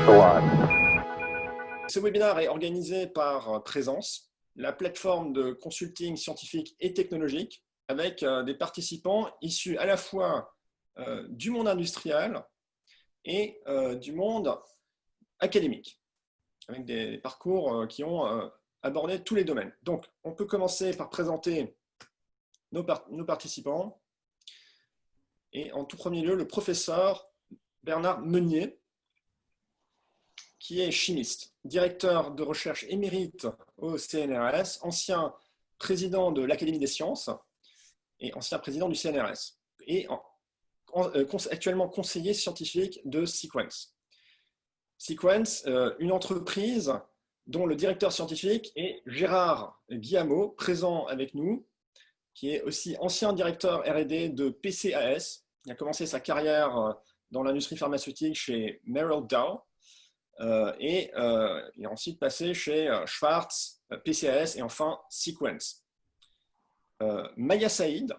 Ce webinaire est organisé par Présence, la plateforme de consulting scientifique et technologique, avec des participants issus à la fois du monde industriel et du monde académique, avec des parcours qui ont abordé tous les domaines. Donc, on peut commencer par présenter nos participants. Et en tout premier lieu, le professeur Bernard Meunier, qui est chimiste, directeur de recherche émérite au CNRS, ancien président de l'Académie des sciences et ancien président du CNRS, et actuellement conseiller scientifique de Sequence. Sequence, une entreprise dont le directeur scientifique est Gérard Guillamot, présent avec nous, qui est aussi ancien directeur R&D de PCAS. Il a commencé sa carrière dans l'industrie pharmaceutique chez Merrell Dow, et il est ensuite passé chez Schwarz, PCAS et enfin Sequence. Maya Saïd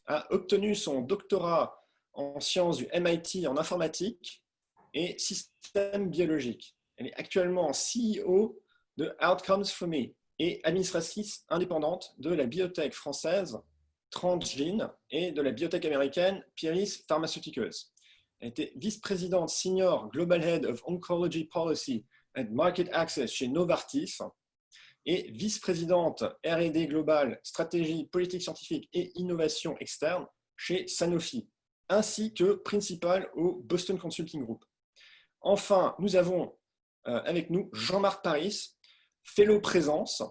a obtenu son doctorat en sciences du MIT en informatique et système biologique. Elle est actuellement CEO de Outcomes for Me et administratrice indépendante de la biotech française Transgene et de la biotech américaine Pieris Pharmaceuticals. Elle était vice-présidente senior Global Head of Oncology Policy and Market Access chez Novartis et vice-présidente R&D Global, Stratégie, Politique scientifique et Innovation externe chez Sanofi, ainsi que principal au Boston Consulting Group. Enfin, nous avons avec nous Jean-Marc Paris, fellow Présence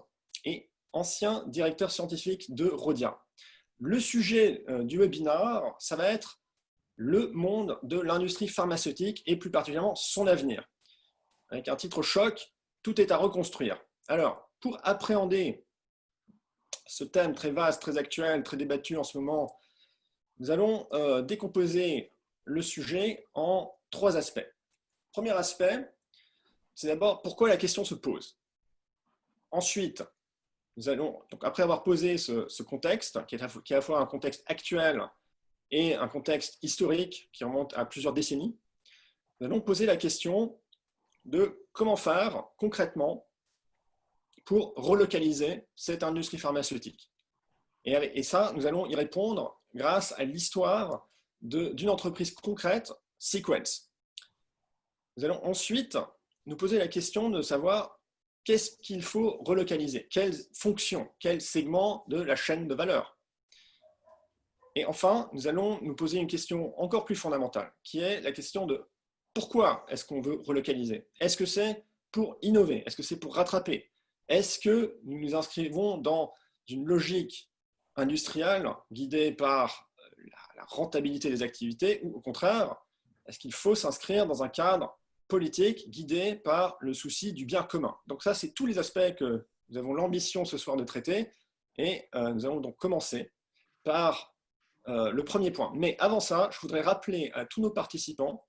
et ancien directeur scientifique de Rhodia. Le sujet du webinaire, ça va être le monde de l'industrie pharmaceutique et plus particulièrement son avenir. Avec un titre choc, tout est à reconstruire. Alors, pour appréhender ce thème très vaste, très actuel, très débattu en ce moment, nous allons décomposer le sujet en 3 aspects. Premier aspect, c'est d'abord pourquoi la question se pose. Ensuite, nous allons, donc après avoir posé ce contexte, qui est à la fois un contexte actuel et un contexte historique qui remonte à plusieurs décennies, nous allons poser la question de comment faire concrètement pour relocaliser cette industrie pharmaceutique. Et ça, nous allons y répondre grâce à l'histoire d'une entreprise concrète, Sequence. Nous allons ensuite nous poser la question de savoir qu'est-ce qu'il faut relocaliser, quelles fonctions, quels segments de la chaîne de valeur. Et enfin, nous allons nous poser une question encore plus fondamentale, qui est la question de pourquoi est-ce qu'on veut relocaliser? Est-ce que c'est pour innover? Est-ce que c'est pour rattraper? Est-ce que nous nous inscrivons dans une logique industrielle guidée par la rentabilité des activités ou au contraire, est-ce qu'il faut s'inscrire dans un cadre politique guidé par le souci du bien commun? Donc ça, c'est tous les aspects que nous avons l'ambition ce soir de traiter et nous allons donc commencer par le premier point. Mais avant ça, je voudrais rappeler à tous nos participants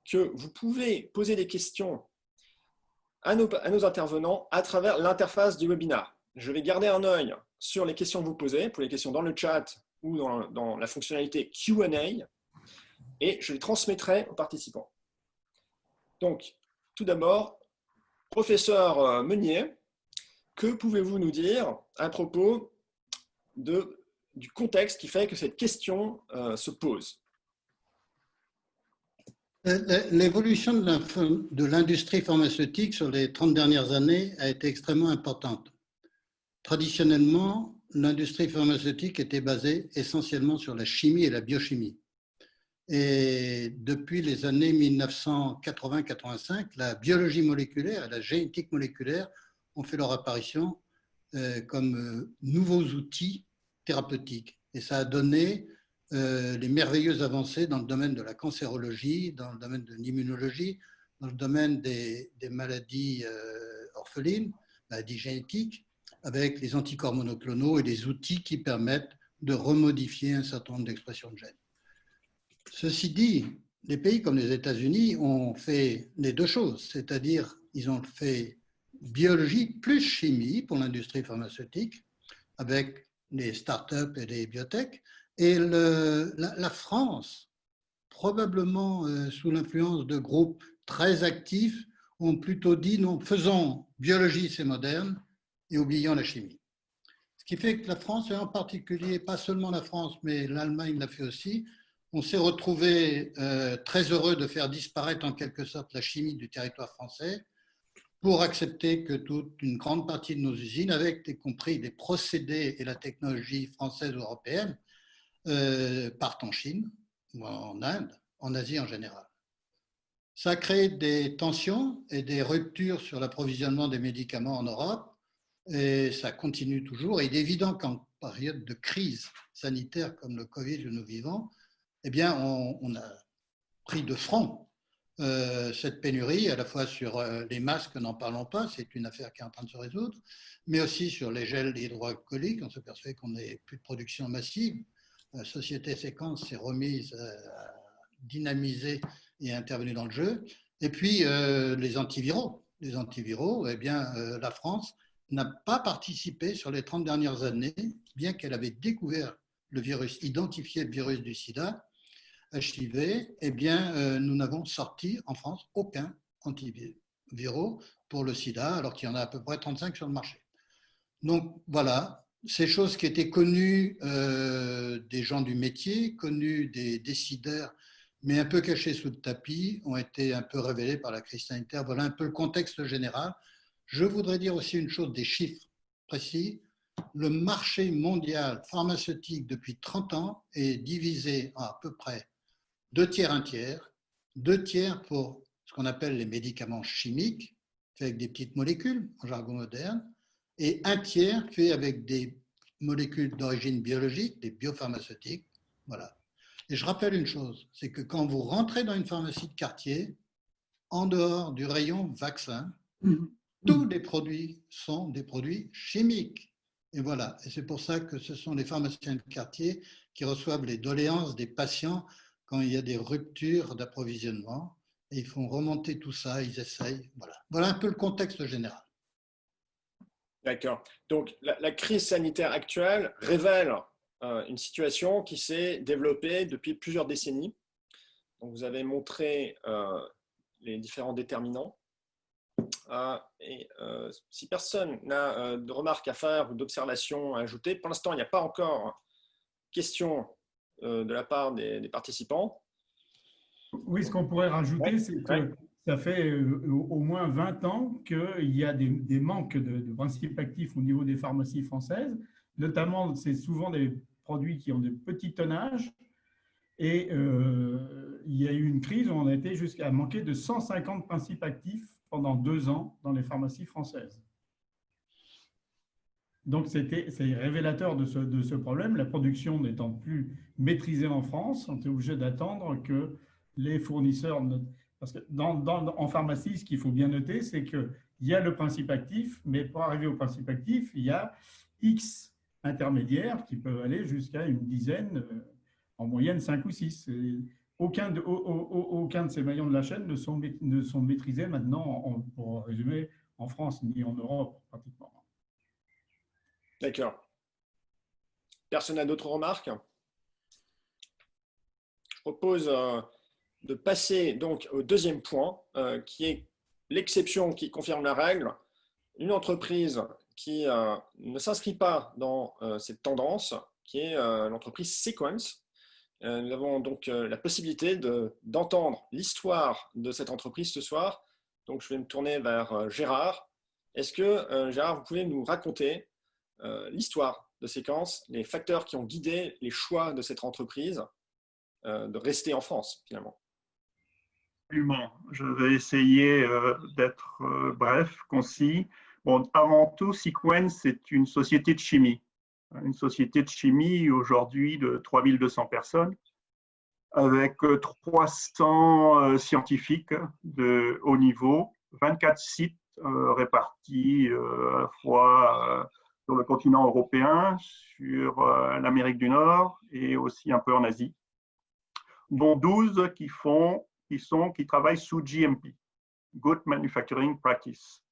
que vous pouvez poser des questions à nos intervenants à travers l'interface du webinaire. Je vais garder un œil sur les questions que vous posez, pour les questions dans le chat ou dans la fonctionnalité Q&A, et je les transmettrai aux participants. Donc, tout d'abord, professeur Meunier, que pouvez-vous nous dire à propos du contexte qui fait que cette question se pose? L'évolution de l'industrie pharmaceutique sur les 30 dernières années a été extrêmement importante. Traditionnellement, l'industrie pharmaceutique était basée essentiellement sur la chimie et la biochimie. Et depuis les années 1980-85, la biologie moléculaire et la génétique moléculaire ont fait leur apparition comme nouveaux outils thérapeutiques. Et ça a donné les merveilleuses avancées dans le domaine de la cancérologie, dans le domaine de l'immunologie, dans le domaine des maladies orphelines, maladies génétiques, avec les anticorps monoclonaux et des outils qui permettent de remodifier un certain nombre d'expressions de gènes. Ceci dit, les pays comme les États-Unis ont fait les deux choses, c'est-à-dire ils ont fait biologie plus chimie pour l'industrie pharmaceutique, avec les startups et les biotech, et la France, probablement sous l'influence de groupes très actifs, ont plutôt dit non, faisons biologie, c'est moderne, et oublions la chimie. Ce qui fait que la France, et en particulier, pas seulement la France, mais l'Allemagne l'a fait aussi, on s'est retrouvé très heureux de faire disparaître en quelque sorte la chimie du territoire français pour accepter que toute une grande partie de nos usines, avec y compris les procédés et la technologie française ou européenne, partent en Chine, ou en Inde, en Asie en général. Ça a créé des tensions et des ruptures sur l'approvisionnement des médicaments en Europe, et ça continue toujours. Et il est évident qu'en période de crise sanitaire comme le Covid que nous vivons, eh bien, on a pris de front cette pénurie, à la fois sur les masques, n'en parlons pas, c'est une affaire qui est en train de se résoudre, mais aussi sur les gels hydroalcooliques. On se perçoit qu'on n'ait plus de production massive. La société Séquence s'est remise à dynamiser et intervenue dans le jeu. Et puis, les antiviraux. Les antiviraux, eh bien, la France n'a pas participé sur les 30 dernières années, bien qu'elle avait découvert le virus, identifié le virus du sida, HIV, eh bien, nous n'avons sorti en France aucun antiviraux pour le sida, alors qu'il y en a à peu près 35 sur le marché. Donc voilà, ces choses qui étaient connues des gens du métier, connues des décideurs, mais un peu cachées sous le tapis, ont été un peu révélées par la crise sanitaire. Voilà un peu le contexte général. Je voudrais dire aussi une chose, des chiffres précis. Le marché mondial pharmaceutique depuis 30 ans est divisé en à peu près 2 tiers, 1 tiers. 2 tiers pour ce qu'on appelle les médicaments chimiques, faits avec des petites molécules, en jargon moderne, et 1 tiers fait avec des molécules d'origine biologique, des biopharmaceutiques. Voilà. Et je rappelle une chose, c'est que quand vous rentrez dans une pharmacie de quartier, en dehors du rayon vaccin, tous les produits sont des produits chimiques. Et voilà. Et c'est pour ça que ce sont les pharmaciens de quartier qui reçoivent les doléances des patients quand il y a des ruptures d'approvisionnement. Et ils font remonter tout ça, ils essayent. Voilà. Voilà un peu le contexte général. D'accord. Donc, la crise sanitaire actuelle révèle une situation qui s'est développée depuis plusieurs décennies. Donc, vous avez montré les différents déterminants. Si personne n'a de remarques à faire ou d'observations à ajouter, pour l'instant, il n'y a pas encore question de la part des participants. Oui, ce qu'on pourrait rajouter, c'est que ça fait au moins 20 ans qu'il y a des manques de principes actifs au niveau des pharmacies françaises. Notamment, c'est souvent des produits qui ont de petits tonnages. Et il y a eu une crise où on a été jusqu'à manquer de 150 principes actifs pendant 2 ans dans les pharmacies françaises. Donc, c'est révélateur de ce problème. La production n'étant plus maîtrisée en France, on est obligé d'attendre que les fournisseurs… Parce que en pharmacie, ce qu'il faut bien noter, c'est qu'il y a le principe actif, mais pour arriver au principe actif, il y a X intermédiaires qui peuvent aller jusqu'à une dizaine, en moyenne 5 ou 6. Aucun de ces maillons de la chaîne ne sont maîtrisés maintenant, pour résumer, en France ni en Europe pratiquement. D'accord. Personne n'a d'autres remarques? Je propose de passer donc au deuxième point, qui est l'exception qui confirme la règle. Une entreprise qui ne s'inscrit pas dans cette tendance, qui est l'entreprise Sequence. Nous avons donc la possibilité d'entendre l'histoire de cette entreprise ce soir. Donc, je vais me tourner vers Gérard. Est-ce que, Gérard, vous pouvez nous raconter l'histoire de Sequence, les facteurs qui ont guidé les choix de cette entreprise de rester en France, finalement? Absolument. Je vais essayer d'être bref, concis. Bon, avant tout, Sequence est une société de chimie. Une société de chimie aujourd'hui de 3200 personnes, avec 300 scientifiques de haut niveau, 24 sites répartis à la fois sur le continent européen, sur l'Amérique du Nord et aussi un peu en Asie, dont 12 qui travaillent sous GMP, Good Manufacturing Practice.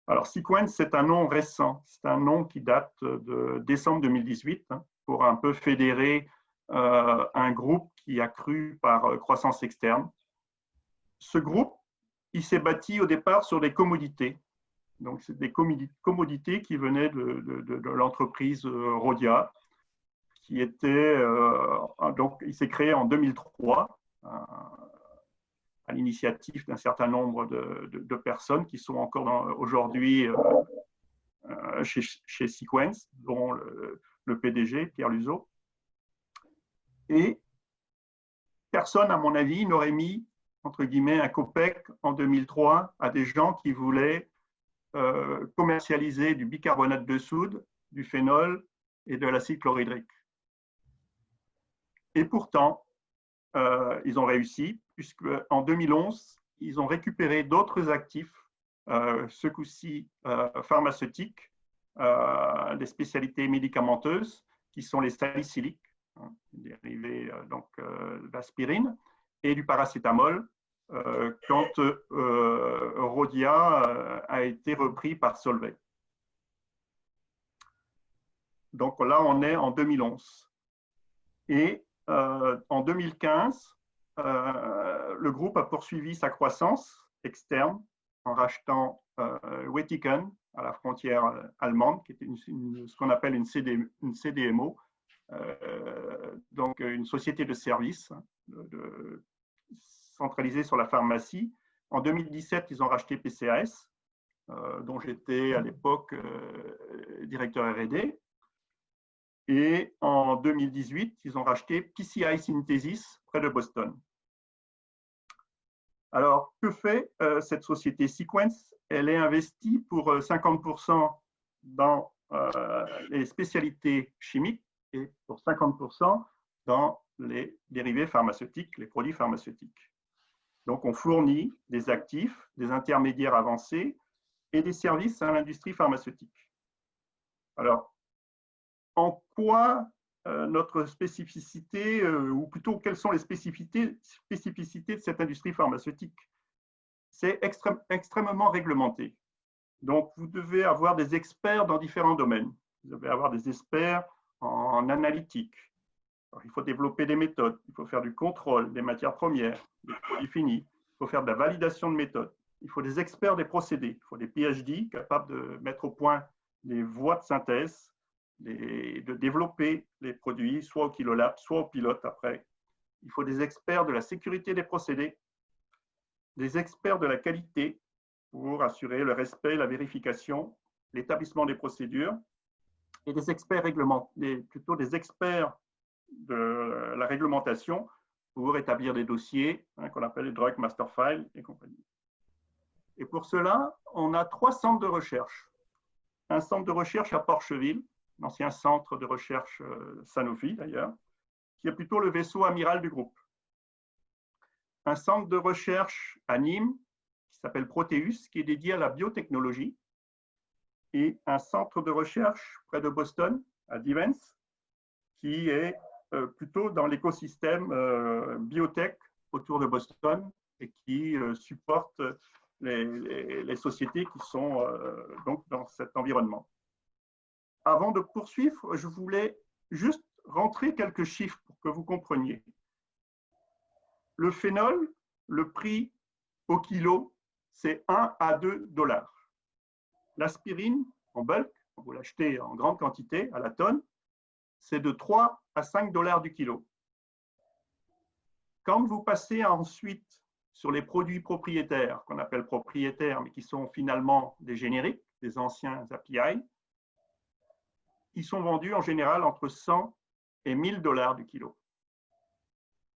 Alors, Sequence, c'est un nom récent, c'est un nom qui date de décembre 2018, pour un peu fédérer un groupe qui a cru par croissance externe. Ce groupe il s'est bâti au départ sur des commodités. Donc, c'est des commodités qui venaient de l'entreprise Rhodia, qui était, donc, il s'est créé en 2003 à l'initiative d'un certain nombre de personnes qui sont encore aujourd'hui chez Sequence, dont le PDG, Pierre Luzeau. Et personne, à mon avis, n'aurait mis, entre guillemets, un copec en 2003 à des gens qui voulaient commercialiser du bicarbonate de soude, du phénol et de l'acide chlorhydrique. Et pourtant, ils ont réussi, puisqu'en 2011, ils ont récupéré d'autres actifs, ce coup-ci pharmaceutiques, des spécialités médicamenteuses, qui sont les salicyliques, dérivés d'aspirine, et du paracétamol, quand Rhodia a été repris par Solvay. Donc là, on est en 2011. Et en 2015, le groupe a poursuivi sa croissance externe en rachetant Wettiken à la frontière allemande, qui était ce qu'on appelle une CDMO, donc une société de services centralisée sur la pharmacie. En 2017, ils ont racheté PCAS, dont j'étais à l'époque directeur R&D. Et en 2018, ils ont racheté PCI Synthesis près de Boston. Alors, que fait cette société Sequence? Elle est investie pour 50% dans les spécialités chimiques et pour 50% dans les dérivés pharmaceutiques, les produits pharmaceutiques. Donc, on fournit des actifs, des intermédiaires avancés et des services à l'industrie pharmaceutique. Alors, en quoi notre spécificité, ou plutôt quelles sont les spécificités de cette industrie pharmaceutique? C'est extrêmement réglementé. Donc, vous devez avoir des experts dans différents domaines. Vous devez avoir des experts en analytique. Alors, il faut développer des méthodes, il faut faire du contrôle des matières premières, des produits finis, il faut faire de la validation de méthodes, il faut des experts des procédés, il faut des PhD capables de mettre au point des voies de synthèse, de développer les produits, soit au kilolab, soit au pilote après. Il faut des experts de la sécurité des procédés, des experts de la qualité pour assurer le respect, la vérification, l'établissement des procédures, et des experts plutôt des experts de la réglementation pour établir des dossiers qu'on appelle les Drug Master File et compagnie. Et pour cela, on a 3 centres de recherche. Un centre de recherche à Porcheville, l'ancien centre de recherche Sanofi d'ailleurs, qui est plutôt le vaisseau amiral du groupe. Un centre de recherche à Nîmes, qui s'appelle Proteus, qui est dédié à la biotechnologie, et un centre de recherche près de Boston, à Devens, qui est plutôt dans l'écosystème biotech autour de Boston et qui supporte les sociétés qui sont donc dans cet environnement. Avant de poursuivre, je voulais juste rentrer quelques chiffres pour que vous compreniez. Le phénol, le prix au kilo, c'est 1 à 2 $. L'aspirine, en bulk, quand vous l'achetez en grande quantité, à la tonne, c'est de 3 à 5 $ du kilo. Quand vous passez ensuite sur les produits propriétaires, qu'on appelle propriétaires, mais qui sont finalement des génériques, des anciens API, ils sont vendus en général entre 100 et 1000 $ du kilo.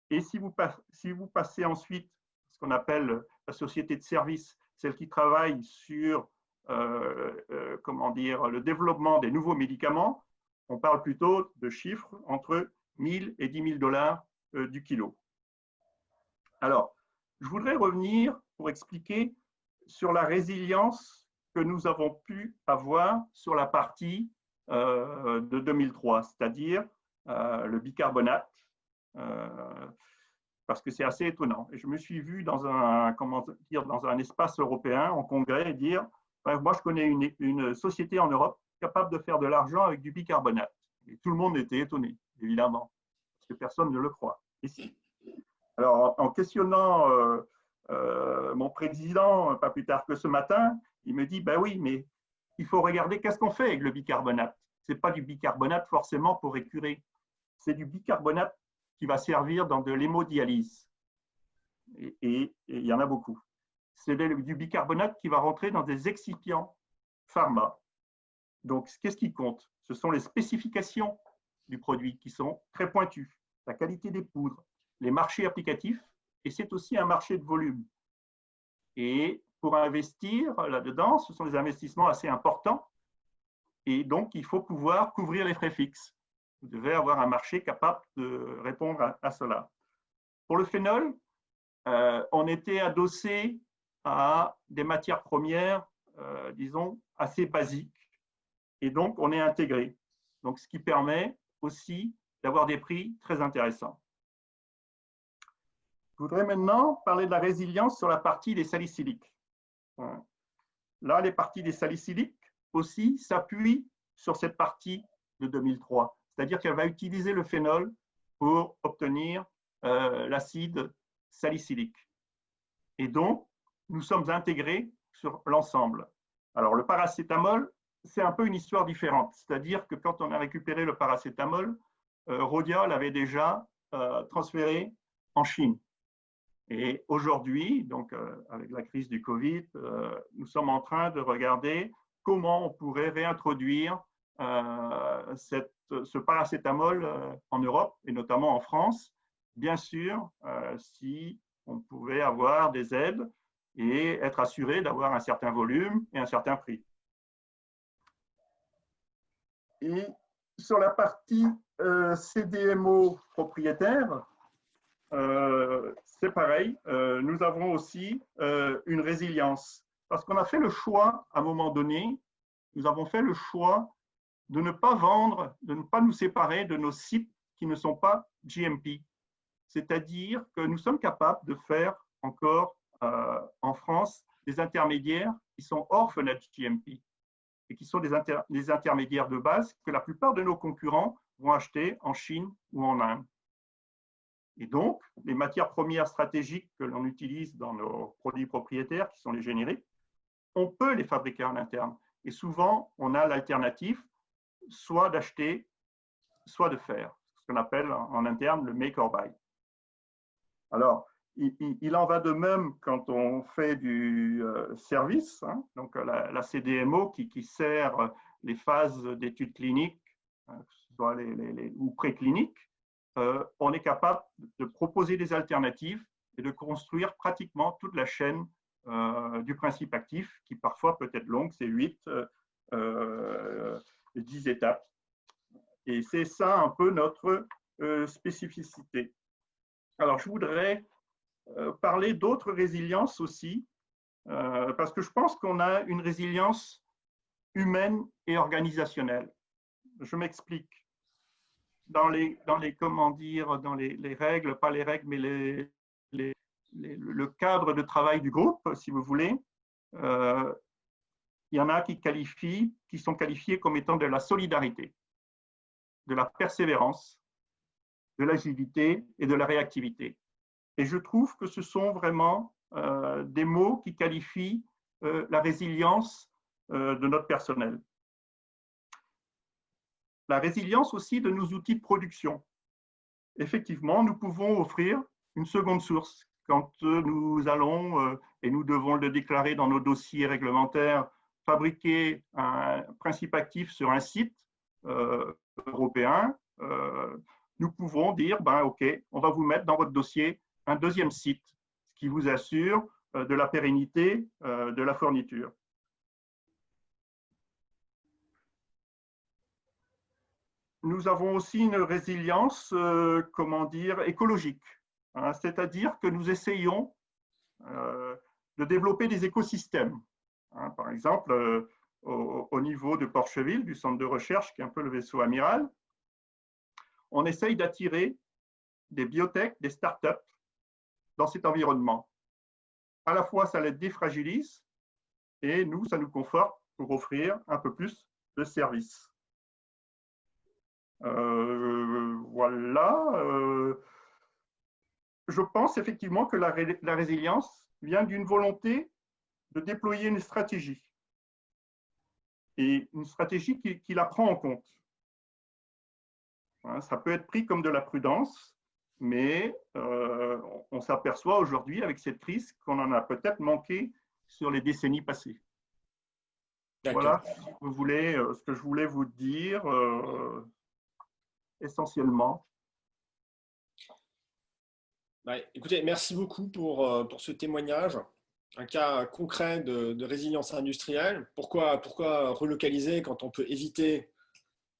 Et si vous passez ensuite ce qu'on appelle la société de service, celle qui travaille sur le développement des nouveaux médicaments, on parle plutôt de chiffres entre 1000 et 10 000 $ du kilo. Alors, je voudrais revenir pour expliquer sur la résilience que nous avons pu avoir sur la partie de 2003, c'est-à-dire le bicarbonate, parce que c'est assez étonnant. Et je me suis vu dans un espace européen, en congrès, et dire moi, je connais une société en Europe capable de faire de l'argent avec du bicarbonate. Et tout le monde était étonné, évidemment, parce que personne ne le croit ici. Alors, en questionnant mon président, pas plus tard que ce matin, il me dit, ben oui, mais il faut regarder qu'est-ce qu'on fait avec le bicarbonate. Ce n'est pas du bicarbonate forcément pour écurer, c'est du bicarbonate qui va servir dans de l'hémodialyse. Et il y en a beaucoup. C'est du bicarbonate qui va rentrer dans des excipients pharma. Donc, qu'est-ce qui compte? Ce sont les spécifications du produit qui sont très pointues, la qualité des poudres, les marchés applicatifs, et c'est aussi un marché de volume. Et pour investir là-dedans, ce sont des investissements assez importants, et donc il faut pouvoir couvrir les frais fixes. Vous devez avoir un marché capable de répondre à cela. Pour le phénol, on était adossé à des matières premières, disons, assez basiques, et donc on est intégré. Donc, ce qui permet aussi d'avoir des prix très intéressants. Je voudrais maintenant parler de la résilience sur la partie des salicyliques. Là, les parties des salicyliques aussi s'appuient sur cette partie de 2003, c'est-à-dire qu'elle va utiliser le phénol pour obtenir l'acide salicylique. Et donc, nous sommes intégrés sur l'ensemble. Alors, le paracétamol, c'est un peu une histoire différente, c'est-à-dire que quand on a récupéré le paracétamol, Rhodia l'avait déjà transféré en Chine. Et aujourd'hui, donc avec la crise du Covid, nous sommes en train de regarder comment on pourrait réintroduire ce paracétamol en Europe et notamment en France, bien sûr, si on pouvait avoir des aides et être assuré d'avoir un certain volume et un certain prix. Et sur la partie CDMO propriétaire, c'est pareil, nous avons aussi une résilience. Parce qu'on a fait le choix, à un moment donné, nous avons fait le choix de ne pas vendre, de ne pas nous séparer de nos sites qui ne sont pas GMP. C'est-à-dire que nous sommes capables de faire encore en France des intermédiaires qui sont hors fenêtre GMP et qui sont des intermédiaires de base que la plupart de nos concurrents vont acheter en Chine ou en Inde. Et donc, les matières premières stratégiques que l'on utilise dans nos produits propriétaires, qui sont les génériques, on peut les fabriquer en interne. Et souvent, on a l'alternative, soit d'acheter, soit de faire, ce qu'on appelle en interne le make or buy. Alors, il en va de même quand on fait du service, hein, donc la CDMO qui sert les phases d'études cliniques, soit ou précliniques. On est capable de proposer des alternatives et de construire pratiquement toute la chaîne du principe actif, qui parfois peut être longue, c'est 8, 10 étapes. Et c'est ça un peu notre spécificité. Alors, je voudrais parler d'autres résiliences aussi, parce que je pense qu'on a une résilience humaine et organisationnelle. Je m'explique. Dans les règles, pas les règles, mais le cadre de travail du groupe, si vous voulez, il y en a qui sont qualifiés comme étant de la solidarité, de la persévérance, de l'agilité et de la réactivité. Et je trouve que ce sont vraiment des mots qui qualifient la résilience de notre personnel. La résilience aussi de nos outils de production. Effectivement, nous pouvons offrir une seconde source. Quand nous allons, et nous devons le déclarer dans nos dossiers réglementaires, fabriquer un principe actif sur un site européen, nous pouvons dire, OK, on va vous mettre dans votre dossier un deuxième site, ce qui vous assure de la pérennité de la fourniture. Nous avons aussi une résilience, écologique. Hein, c'est-à-dire que nous essayons de développer des écosystèmes. Hein, par exemple, au niveau de Porcheville, du centre de recherche, qui est un peu le vaisseau amiral, on essaye d'attirer des biotech, des startups dans cet environnement. À la fois, ça les défragilise et nous, ça nous conforte pour offrir un peu plus de services. Voilà. je pense effectivement que la résilience vient d'une volonté de déployer une stratégie. Et une stratégie qui la prend en compte. Ça peut être pris comme de la prudence, mais on s'aperçoit aujourd'hui avec cette crise qu'on en a peut-être manqué sur les décennies passées. Voilà ce que je voulais vous dire essentiellement. Écoutez, merci beaucoup pour ce témoignage. Un cas concret de résilience industrielle. Pourquoi relocaliser quand on peut éviter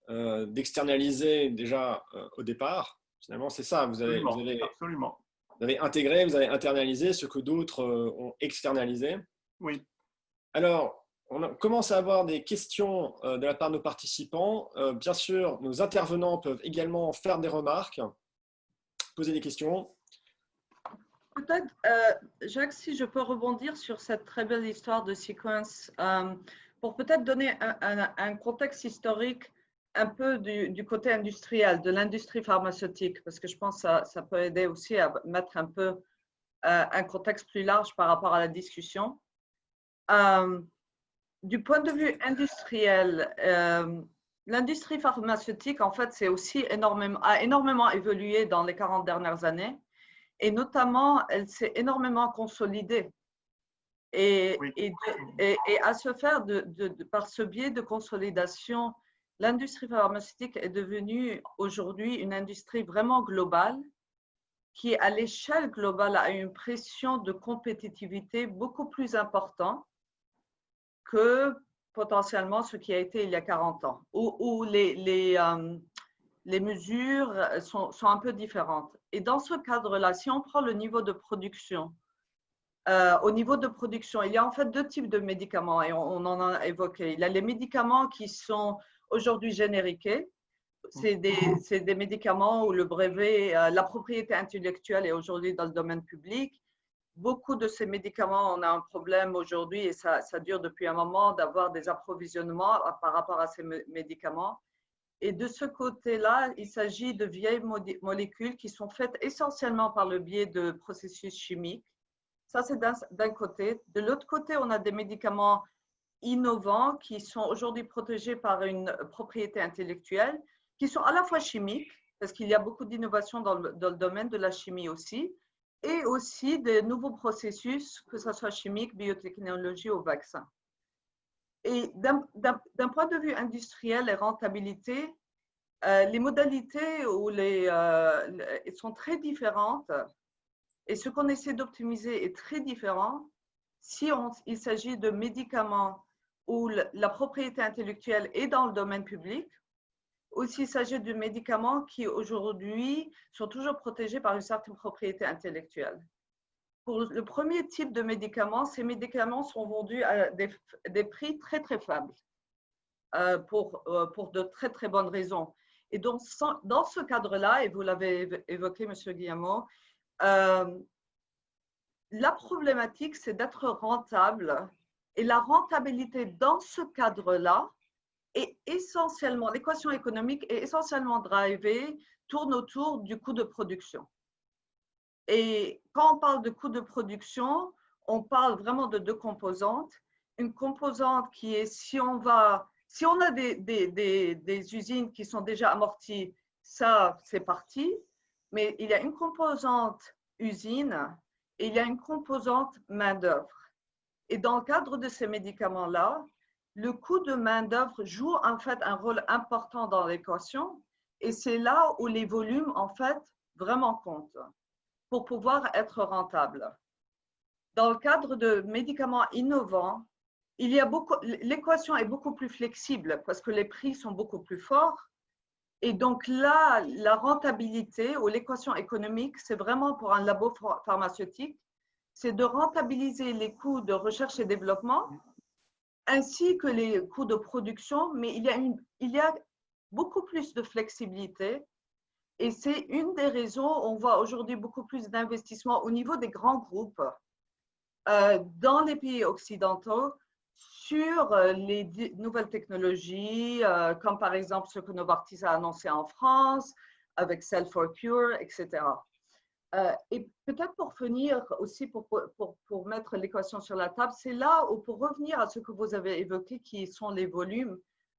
d'externaliser déjà au départ? Finalement, c'est ça. Vous avez intégré, vous avez internalisé ce que d'autres ont externalisé. Oui. Alors, on commence à avoir des questions de la part de nos participants. Bien sûr, nos intervenants peuvent également faire des remarques, poser des questions. Peut-être, Jacques, si je peux rebondir sur cette très belle histoire de Sequence, pour peut-être donner un contexte historique un peu du côté industriel, de l'industrie pharmaceutique, parce que je pense que ça peut aider aussi à mettre un peu un contexte plus large par rapport à la discussion. Du point de vue industriel, l'industrie pharmaceutique, en fait, a énormément évolué dans les 40 dernières années. Et notamment, elle s'est énormément consolidée. Et à se faire par ce biais de consolidation, l'industrie pharmaceutique est devenue aujourd'hui une industrie vraiment globale qui, à l'échelle globale, a une pression de compétitivité beaucoup plus importante que potentiellement ce qui a été il y a 40 ans, où les mesures sont un peu différentes. Et dans ce cadre-là, si on prend le niveau de production, au niveau de production, il y a en fait deux types de médicaments et on en a évoqué. Il y a les médicaments qui sont aujourd'hui génériqués. C'est des médicaments où le brevet, la propriété intellectuelle est aujourd'hui dans le domaine public. Beaucoup de ces médicaments, on a un problème aujourd'hui et ça dure depuis un moment d'avoir des approvisionnements par rapport à ces médicaments. Et de ce côté-là, il s'agit de vieilles molécules qui sont faites essentiellement par le biais de processus chimiques. Ça, c'est d'un côté. De l'autre côté, on a des médicaments innovants qui sont aujourd'hui protégés par une propriété intellectuelle, qui sont à la fois chimiques, parce qu'il y a beaucoup d'innovations dans le domaine de la chimie aussi, et aussi des nouveaux processus, que ce soit chimique, biotechnologie ou vaccin. Et d'un point de vue industriel et rentabilité, les modalités sont très différentes et ce qu'on essaie d'optimiser est très différent. Si il s'agit de médicaments où la propriété intellectuelle est dans le domaine public, ou s'il s'agit de médicaments qui aujourd'hui sont toujours protégés par une certaine propriété intellectuelle. Pour le premier type de médicaments, ces médicaments sont vendus à des prix très, très faibles pour de très, très bonnes raisons. Et donc, dans ce cadre-là, et vous l'avez évoqué, M. Guillemot, la problématique, c'est d'être rentable. Et la rentabilité dans ce cadre-là est essentiellement, l'équation économique est essentiellement drivée, tourne autour du coût de production. Et quand on parle de coût de production, on parle vraiment de deux composantes. Une composante qui est, si on a des usines qui sont déjà amorties, ça, c'est parti. Mais il y a une composante usine et il y a une composante main-d'œuvre. Et dans le cadre de ces médicaments-là, le coût de main-d'œuvre joue en fait un rôle important dans l'équation. Et c'est là où les volumes, en fait, vraiment comptent pour pouvoir être rentable. Dans le cadre de médicaments innovants, l'équation est beaucoup plus flexible parce que les prix sont beaucoup plus forts. Et donc là, la rentabilité ou l'équation économique, c'est vraiment pour un labo pharmaceutique, c'est de rentabiliser les coûts de recherche et développement ainsi que les coûts de production, mais il y a beaucoup plus de flexibilité. Et c'est une des raisons, on voit aujourd'hui beaucoup plus d'investissements au niveau des grands groupes dans les pays occidentaux sur les nouvelles technologies, comme par exemple ce que Novartis a annoncé en France, avec Cell for Cure, etc. Et peut-être pour finir aussi, pour mettre l'équation sur la table, c'est là où, pour revenir à ce que vous avez évoqué, qui sont les volumes,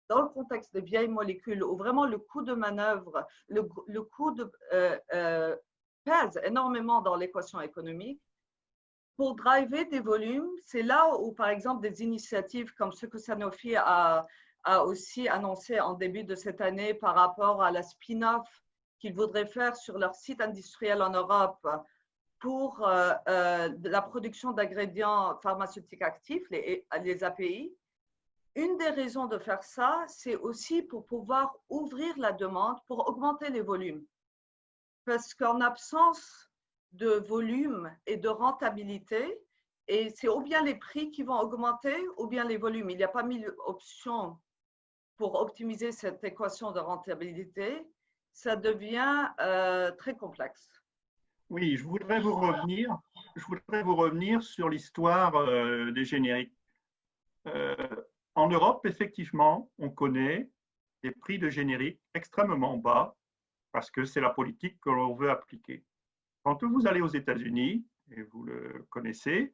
dans le contexte des vieilles molécules, où vraiment le coût de manœuvre, le coût pèse énormément dans l'équation économique. Pour driver des volumes, c'est là où, par exemple, des initiatives comme ce que Sanofi a aussi annoncé en début de cette année par rapport à la spin-off qu'ils voudraient faire sur leur site industriel en Europe pour la production d'ingrédients pharmaceutiques actifs, les API. Une des raisons de faire ça, c'est aussi pour pouvoir ouvrir la demande, pour augmenter les volumes. Parce qu'en absence de volume et de rentabilité, et c'est ou bien les prix qui vont augmenter ou bien les volumes. Il n'y a pas mille options pour optimiser cette équation de rentabilité. Ça devient très complexe. Oui, je voudrais vous revenir sur l'histoire des génériques. En Europe, effectivement, on connaît des prix de génériques extrêmement bas parce que c'est la politique que l'on veut appliquer. Quand vous allez aux États-Unis, et vous le connaissez,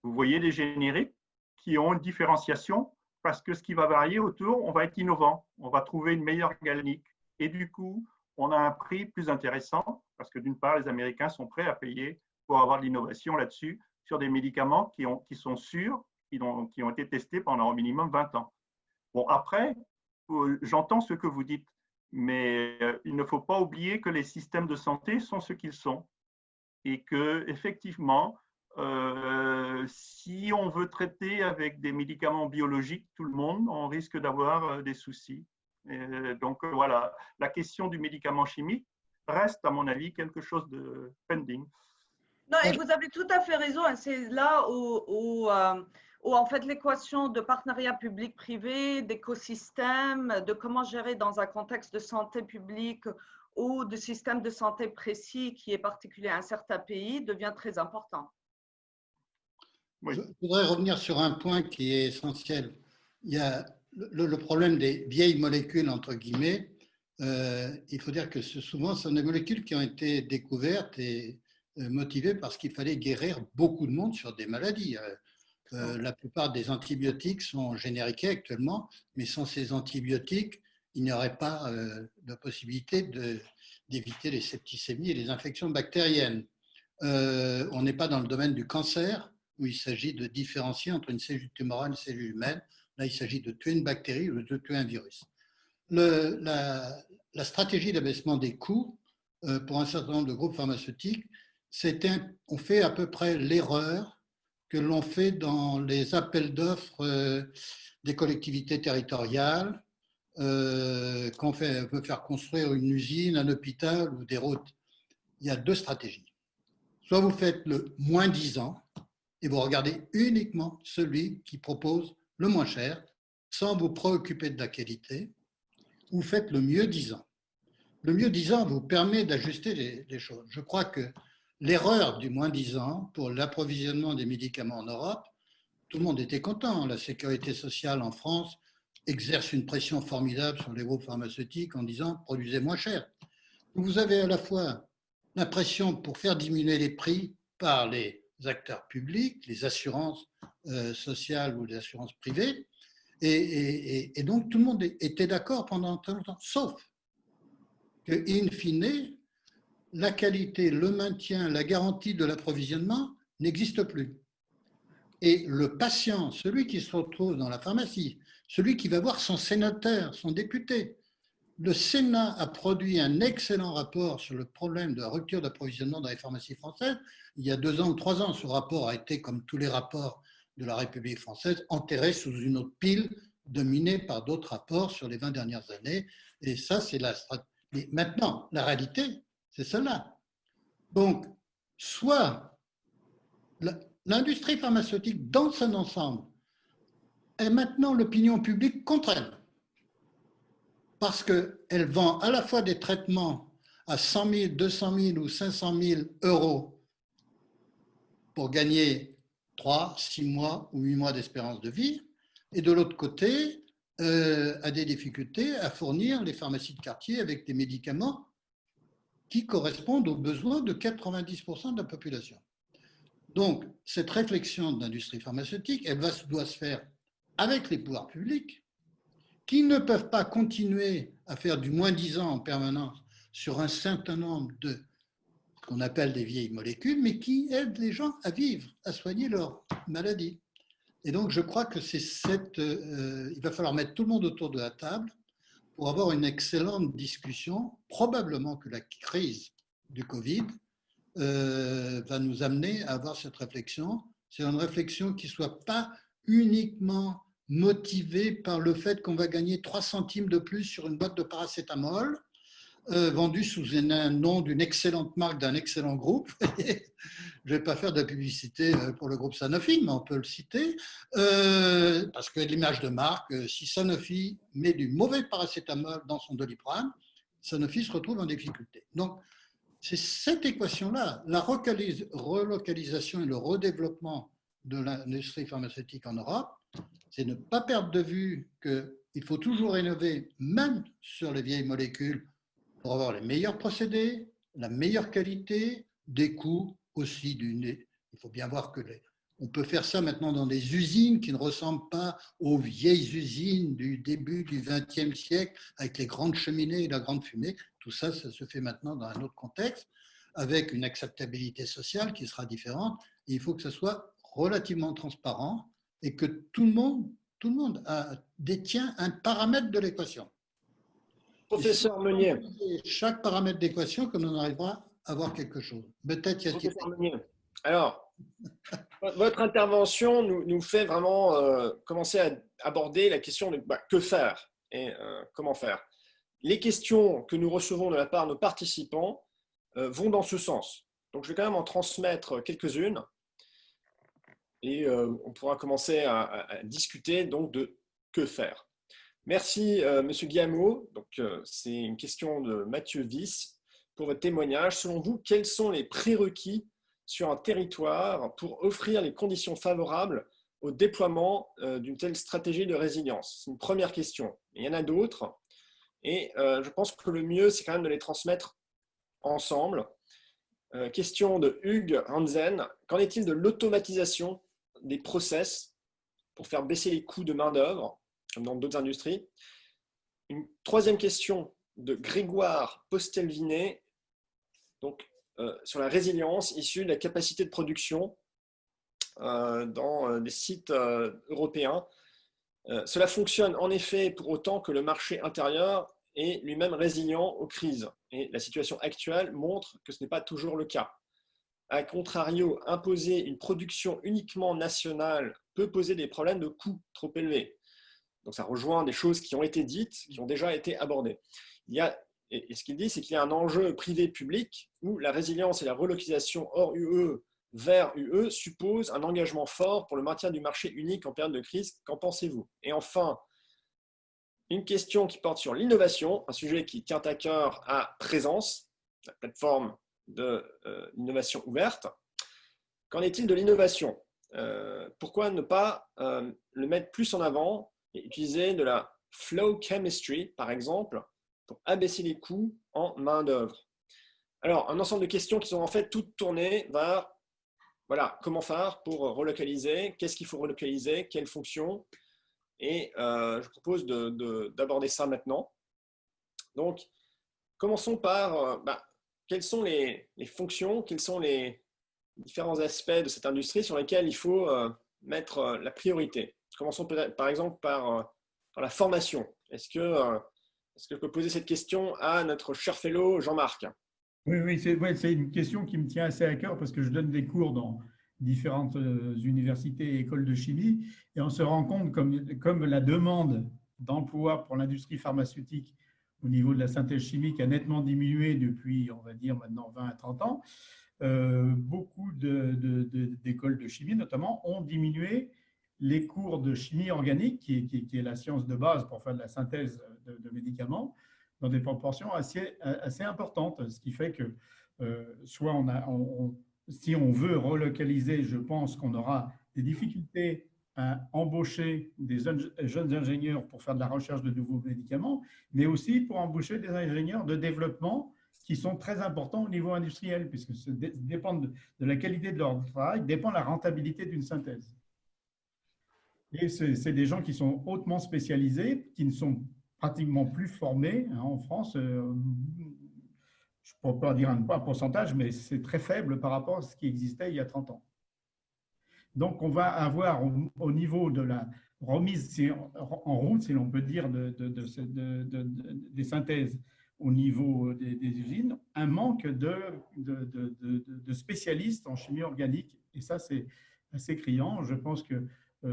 vous voyez des génériques qui ont une différenciation parce que ce qui va varier autour, on va être innovant, on va trouver une meilleure galnique. Et du coup, on a un prix plus intéressant parce que d'une part, les Américains sont prêts à payer pour avoir de l'innovation là-dessus sur des médicaments qui sont sûrs, qui ont été testés pendant au minimum 20 ans. Bon, après, j'entends ce que vous dites, mais il ne faut pas oublier que les systèmes de santé sont ce qu'ils sont et que effectivement, si on veut traiter avec des médicaments biologiques tout le monde, on risque d'avoir des soucis. Donc voilà, la question du médicament chimique reste, à mon avis, quelque chose de pending. Non, et vous avez tout à fait raison. C'est là où en fait l'équation de partenariat public-privé, d'écosystème, de comment gérer dans un contexte de santé publique ou de système de santé précis qui est particulier à un certain pays devient très important. Oui. Je voudrais revenir sur un point qui est essentiel. Il y a le problème des vieilles molécules, entre guillemets. Il faut dire que souvent, ce sont des molécules qui ont été découvertes et motivées parce qu'il fallait guérir beaucoup de monde sur des maladies. La plupart des antibiotiques sont génériqués actuellement, mais sans ces antibiotiques, il n'y aurait pas de possibilité d'éviter les septicémies et les infections bactériennes. On n'est pas dans le domaine du cancer, où il s'agit de différencier entre une cellule tumorale et une cellule humaine. Là, il s'agit de tuer une bactérie ou de tuer un virus. La stratégie d'abaissement des coûts pour un certain nombre de groupes pharmaceutiques, on fait à peu près l'erreur que l'on fait dans les appels d'offres des collectivités territoriales, quand on veut faire construire une usine, un hôpital ou des routes. Il y a deux stratégies. Soit vous faites le moins 10 ans et vous regardez uniquement celui qui propose le moins cher, sans vous préoccuper de la qualité, ou faites le mieux 10 ans. Le mieux 10 ans vous permet d'ajuster les choses. Je crois que l'erreur du moins 10 ans pour l'approvisionnement des médicaments en Europe, tout le monde était content. La sécurité sociale en France exerce une pression formidable sur les groupes pharmaceutiques en disant « produisez moins cher ». Vous avez à la fois la pression pour faire diminuer les prix par les acteurs publics, les assurances sociales ou les assurances privées, et donc tout le monde était d'accord pendant très longtemps, sauf que, in fine, la qualité, le maintien, la garantie de l'approvisionnement n'existe plus. Et le patient, celui qui se retrouve dans la pharmacie, celui qui va voir son sénateur, son député, le Sénat a produit un excellent rapport sur le problème de la rupture d'approvisionnement dans les pharmacies françaises. Il y a 2 ans ou 3 ans, ce rapport a été, comme tous les rapports de la République française, enterré sous une autre pile, dominé par d'autres rapports sur les 20 dernières années. Et ça, c'est la stratégie. Mais maintenant, la réalité, c'est cela. Donc, soit l'industrie pharmaceutique, dans son ensemble, est maintenant l'opinion publique contre elle. Parce qu'elle vend à la fois des traitements à 100 000, 200 000 ou 500 000 euros pour gagner 3, 6 mois ou 8 mois d'espérance de vie, et de l'autre côté, a des difficultés à fournir les pharmacies de quartier avec des médicaments qui correspondent aux besoins de 90% de la population. Donc, cette réflexion de l'industrie pharmaceutique, elle doit se faire avec les pouvoirs publics, qui ne peuvent pas continuer à faire du moins-disant en permanence sur un certain nombre de ce qu'on appelle des vieilles molécules, mais qui aident les gens à vivre, à soigner leur maladie. Et donc, je crois que il va falloir mettre tout le monde autour de la table pour avoir une excellente discussion. Probablement que la crise du Covid va nous amener à avoir cette réflexion. C'est une réflexion qui ne soit pas uniquement motivée par le fait qu'on va gagner 3 centimes de plus sur une boîte de paracétamol vendue sous un nom d'une excellente marque, d'un excellent groupe. Je ne vais pas faire de la publicité pour le groupe Sanofi, mais on peut le citer, parce que l'image de marque, si Sanofi met du mauvais paracétamol dans son Doliprane, Sanofi se retrouve en difficulté. Donc, c'est cette équation-là, la relocalisation et le redéveloppement de l'industrie pharmaceutique en Europe, c'est ne pas perdre de vue qu'il faut toujours innover, même sur les vieilles molécules, pour avoir les meilleurs procédés, la meilleure qualité, des coûts aussi. Il faut bien voir on peut faire ça maintenant dans des usines qui ne ressemblent pas aux vieilles usines du début du XXe siècle avec les grandes cheminées et la grande fumée. Tout ça, ça se fait maintenant dans un autre contexte avec une acceptabilité sociale qui sera différente. Et il faut que ce soit relativement transparent et que tout le monde détient un paramètre de l'équation. Professeur Meunier. Chaque paramètre d'équation, que l'on arrivera à avoir quelque chose. Peut-être y a-t-il. Professeur Meunier. Alors, votre intervention nous fait vraiment commencer à aborder la question de que faire et comment faire. Les questions que nous recevons de la part de nos participants vont dans ce sens. Donc, je vais quand même en transmettre quelques-unes et on pourra commencer à discuter donc de que faire. Merci, Monsieur Guillemot. Donc, c'est une question de Mathieu Wyss pour votre témoignage. Selon vous, quels sont les prérequis sur un territoire pour offrir les conditions favorables au déploiement d'une telle stratégie de résilience? C'est une première question. Il y en a d'autres. Et je pense que le mieux, c'est quand même de les transmettre ensemble. Question de Hugues Hansen. Qu'en est-il de l'automatisation des process pour faire baisser les coûts de main-d'œuvre, comme dans d'autres industries? Une troisième question de Grégoire Postelvinet. Donc, sur la résilience issue de la capacité de production dans des sites européens. Cela fonctionne en effet pour autant que le marché intérieur est lui-même résilient aux crises. Et la situation actuelle montre que ce n'est pas toujours le cas. A contrario, imposer une production uniquement nationale peut poser des problèmes de coûts trop élevés. Donc ça rejoint des choses qui ont été dites, qui ont déjà été abordées. Et ce qu'il dit, c'est qu'il y a un enjeu privé-public où la résilience et la relocalisation hors UE vers UE supposent un engagement fort pour le maintien du marché unique en période de crise. Qu'en pensez-vous? Et enfin, une question qui porte sur l'innovation, un sujet qui tient à cœur à Présence, la plateforme de l'innovation ouverte. Qu'en est-il de l'innovation? Pourquoi ne pas le mettre plus en avant et utiliser de la flow chemistry, par exemple, pour abaisser les coûts en main-d'œuvre? Alors, un ensemble de questions qui sont en fait toutes tournées vers comment faire pour relocaliser, qu'est-ce qu'il faut relocaliser, quelles fonctions, et je propose d'aborder ça maintenant. Donc, commençons par quelles sont les fonctions, quels sont les différents aspects de cette industrie sur lesquels il faut mettre la priorité. Commençons peut-être par exemple par la formation. Est-ce que je peux poser cette question à notre cher fellow Jean-Marc? Oui, c'est une question qui me tient assez à cœur parce que je donne des cours dans différentes universités et écoles de chimie et on se rend compte comme la demande d'emploi pour l'industrie pharmaceutique au niveau de la synthèse chimique a nettement diminué depuis, on va dire maintenant 20 à 30 ans, beaucoup d'écoles de chimie notamment ont diminué les cours de chimie organique, qui est la science de base pour faire de la synthèse de médicaments, dans des proportions assez importantes. Ce qui fait que soit si on veut relocaliser, je pense qu'on aura des difficultés à embaucher des jeunes ingénieurs pour faire de la recherche de nouveaux médicaments, mais aussi pour embaucher des ingénieurs de développement qui sont très importants au niveau industriel, puisque ça dépend de la qualité de leur travail, dépend de la rentabilité d'une synthèse. Et c'est des gens qui sont hautement spécialisés, qui ne sont pratiquement plus formés. En France, je ne peux pas dire un pourcentage, mais c'est très faible par rapport à ce qui existait il y a 30 ans. Donc, on va avoir au niveau de la remise en route, si l'on peut dire, des synthèses au niveau des usines, un manque de spécialistes en chimie organique. Et ça, c'est assez criant. Je pense que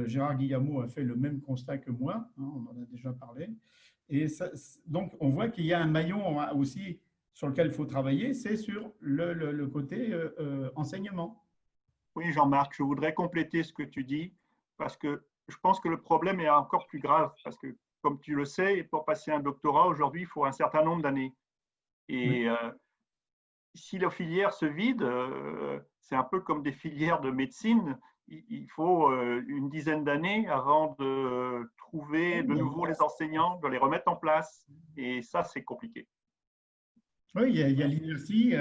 Gérard Guillamot a fait le même constat que moi, hein, on en a déjà parlé. Et ça, donc, on voit qu'il y a un maillon aussi sur lequel il faut travailler, c'est sur le côté enseignement. Oui, Jean-Marc, je voudrais compléter ce que tu dis, parce que je pense que le problème est encore plus grave, parce que, comme tu le sais, pour passer un doctorat, aujourd'hui, il faut un certain nombre d'années. Et si la filière se vide, c'est un peu comme des filières de médecine. Il faut une dizaine d'années avant de trouver de nouveau les enseignants, de les remettre en place. Et ça, c'est compliqué. Oui, il y a l'inertie.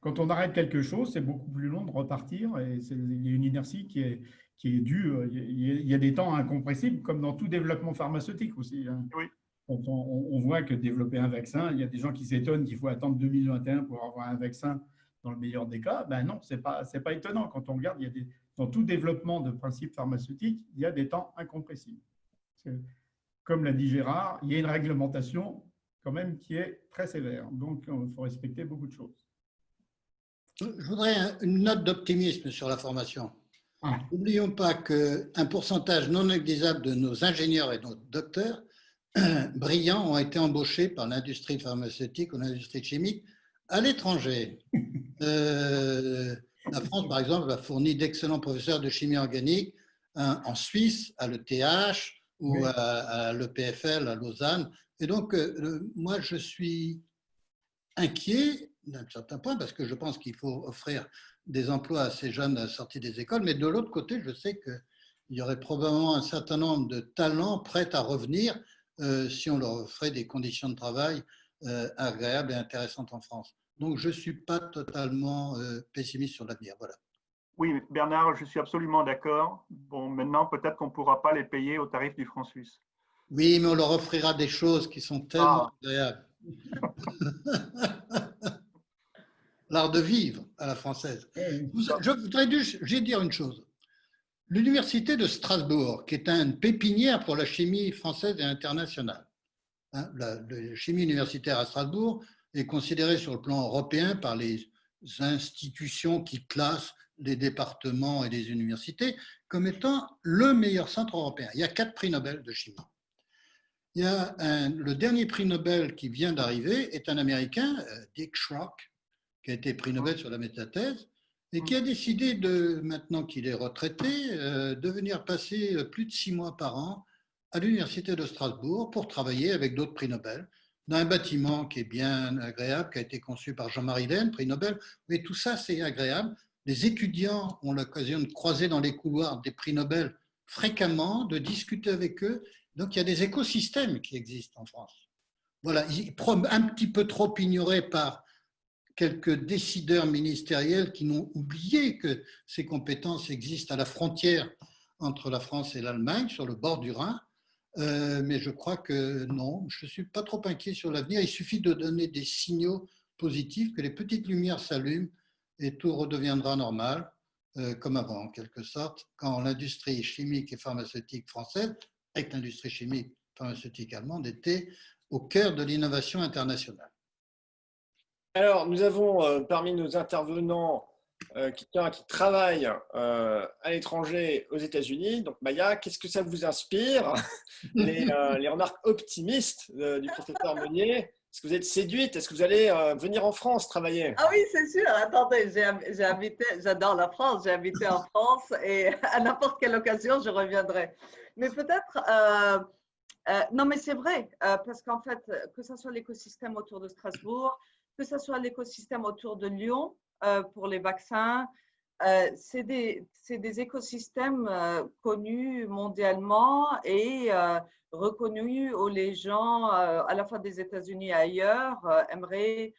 Quand on arrête quelque chose, c'est beaucoup plus long de repartir. Et il y a une inertie qui est due. Il y a des temps incompressibles, comme dans tout développement pharmaceutique aussi. Hein. Oui. On voit que développer un vaccin, il y a des gens qui s'étonnent qu'il faut attendre 2021 pour avoir un vaccin dans le meilleur des cas. Ben non, c'est pas étonnant. Quand on regarde, dans tout développement de principes pharmaceutiques, il y a des temps incompressibles. Comme l'a dit Gérard, il y a une réglementation quand même qui est très sévère. Donc, il faut respecter beaucoup de choses. Je voudrais une note d'optimisme sur la formation. N'oublions pas qu'un pourcentage non négligeable de nos ingénieurs et nos docteurs brillants ont été embauchés par l'industrie pharmaceutique ou l'industrie chimique à l'étranger. La France, par exemple, a fourni d'excellents professeurs de chimie organique en Suisse, à l'ETH ou à l'EPFL à Lausanne. Et donc, moi, je suis inquiet d'un certain point parce que je pense qu'il faut offrir des emplois à ces jeunes sortis des écoles. Mais de l'autre côté, je sais qu'il y aurait probablement un certain nombre de talents prêts à revenir si on leur offrait des conditions de travail agréables et intéressantes en France. Donc, je ne suis pas totalement pessimiste sur l'avenir. Voilà. Oui, Bernard, je suis absolument d'accord. Bon, maintenant, peut-être qu'on ne pourra pas les payer au tarif du franc suisse. Oui, mais on leur offrira des choses qui sont tellement agréables. L'art de vivre à la française. Je voudrais juste dire une chose. L'université de Strasbourg, qui est une pépinière pour la chimie française et internationale, hein, la chimie universitaire à Strasbourg est considérée sur le plan européen par les institutions qui classent les départements et les universités comme étant le meilleur centre européen. Il y a 4 prix Nobel de chimie. Il y a le dernier prix Nobel qui vient d'arriver est un Américain, Dick Schrock, qui a été prix Nobel sur la métathèse et qui a décidé, maintenant qu'il est retraité, de venir passer plus de 6 mois par an à l'université de Strasbourg pour travailler avec d'autres prix Nobel dans un bâtiment qui est bien agréable, qui a été conçu par Jean-Marie Laine, prix Nobel. Mais tout ça, c'est agréable. Les étudiants ont l'occasion de croiser dans les couloirs des prix Nobel fréquemment, de discuter avec eux. Donc, il y a des écosystèmes qui existent en France. Voilà, un petit peu trop ignorés par quelques décideurs ministériels qui n'ont oublié que ces compétences existent à la frontière entre la France et l'Allemagne, sur le bord du Rhin. Mais je crois que non, je ne suis pas trop inquiet sur l'avenir. Il suffit de donner des signaux positifs, que les petites lumières s'allument et tout redeviendra normal, comme avant, en quelque sorte, quand l'industrie chimique et pharmaceutique française, avec l'industrie chimique pharmaceutique allemande, était au cœur de l'innovation internationale. Alors, nous avons parmi nos intervenants quelqu'un qui travaille à l'étranger aux États-Unis. Donc, Maya, qu'est-ce que ça vous inspire, les remarques optimistes du professeur Meunier? Est-ce que vous êtes séduite? Est-ce que vous allez venir en France travailler? Ah oui, c'est sûr. Attendez, j'ai habité, j'adore la France, j'ai habité en France et à n'importe quelle occasion, je reviendrai. Mais peut-être, non, mais c'est vrai, parce qu'en fait, que ce soit l'écosystème autour de Strasbourg, que ce soit l'écosystème autour de Lyon pour les vaccins, c'est des écosystèmes connus mondialement et reconnus où les gens, à la fois des États-Unis et ailleurs, aimeraient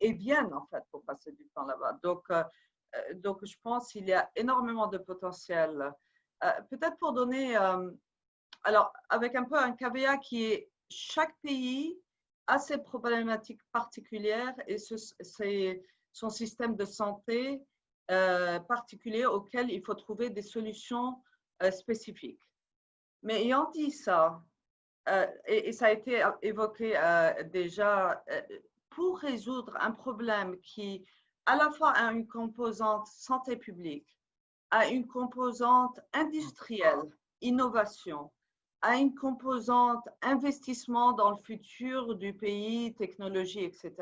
et viennent en fait pour passer du temps là-bas. Donc, je pense qu'il y a énormément de potentiel. Peut-être pour donner, alors avec un peu un caveat qui est chaque pays a ses problématiques particulières et son système de santé particulier auquel il faut trouver des solutions spécifiques. Mais ayant dit ça, et ça a été évoqué déjà, pour résoudre un problème qui à la fois a une composante santé publique, a une composante industrielle, innovation, a une composante investissement dans le futur du pays, technologie, etc.,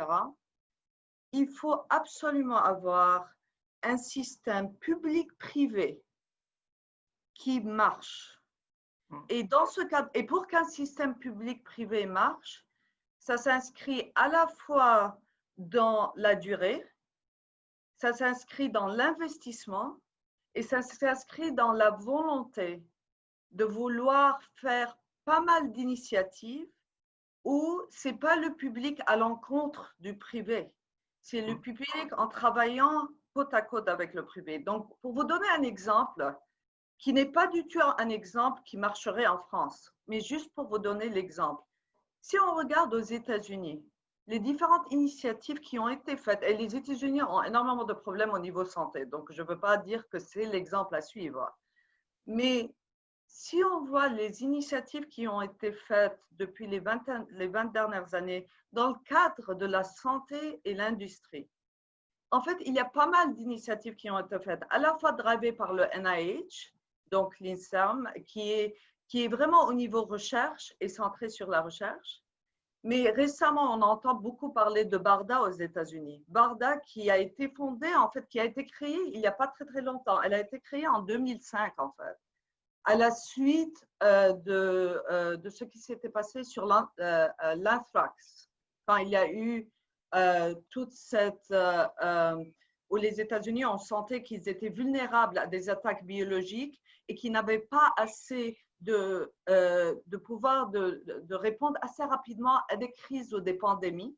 il faut absolument avoir un système public-privé qui marche. Et dans ce cadre, et pour qu'un système public-privé marche, ça s'inscrit à la fois dans la durée, ça s'inscrit dans l'investissement et ça s'inscrit dans la volonté de vouloir faire pas mal d'initiatives où ce n'est pas le public à l'encontre du privé, c'est le public en travaillant côte à côte avec le privé. Donc, pour vous donner un exemple, qui n'est pas du tout un exemple qui marcherait en France, mais juste pour vous donner l'exemple. Si on regarde aux États-Unis, les différentes initiatives qui ont été faites, et les États-Unis ont énormément de problèmes au niveau santé, donc je ne veux pas dire que c'est l'exemple à suivre. Mais si on voit les initiatives qui ont été faites depuis les 20 dernières années dans le cadre de la santé et l'industrie, en fait, il y a pas mal d'initiatives qui ont été faites, à la fois drivées par le NIH, donc l'INSERM, qui est vraiment au niveau recherche et centré sur la recherche. Mais récemment, on entend beaucoup parler de BARDA aux États-Unis. BARDA qui a été fondée, en fait, qui a été créée il n'y a pas très, très longtemps. Elle a été créée en 2005, en fait, à la suite de ce qui s'était passé sur l'anthrax. Quand il y a eu toute cette… où les États-Unis ont senti qu'ils étaient vulnérables à des attaques biologiques et qu'ils n'avaient pas assez de pouvoir de répondre assez rapidement à des crises ou des pandémies.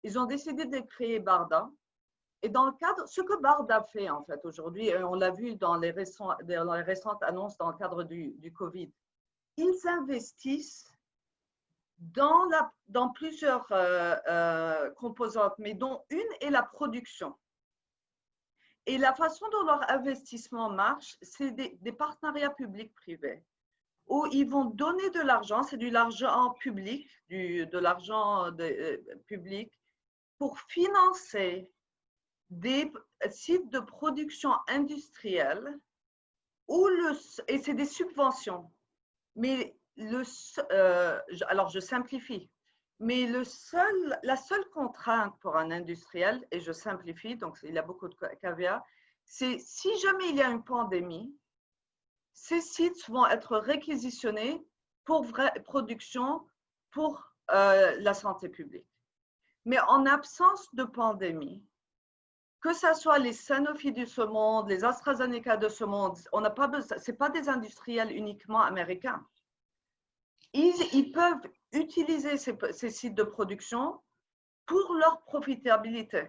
Ils ont décidé de créer BARDA. Et dans le cadre, ce que BARDA fait en fait aujourd'hui, on l'a vu dans les récentes annonces dans le cadre du Covid, ils investissent dans plusieurs composantes, mais dont une est la production. Et la façon dont leur investissement marche, c'est des partenariats publics-privés, où ils vont donner de l'argent, c'est de l'argent public, de l'argent public, pour financer des sites de production industrielle, et c'est des subventions. Mais alors je simplifie, mais la seule contrainte pour un industriel, et je simplifie, donc il y a beaucoup de caveats, c'est si jamais il y a une pandémie, ces sites vont être réquisitionnés pour vraie production pour la santé publique. Mais en absence de pandémie, que ce soit les Sanofi de ce monde, les AstraZeneca de ce monde, on n'a pas besoin, ce n'est pas des industriels uniquement américains. Ils peuvent utiliser ces sites de production pour leur profitabilité.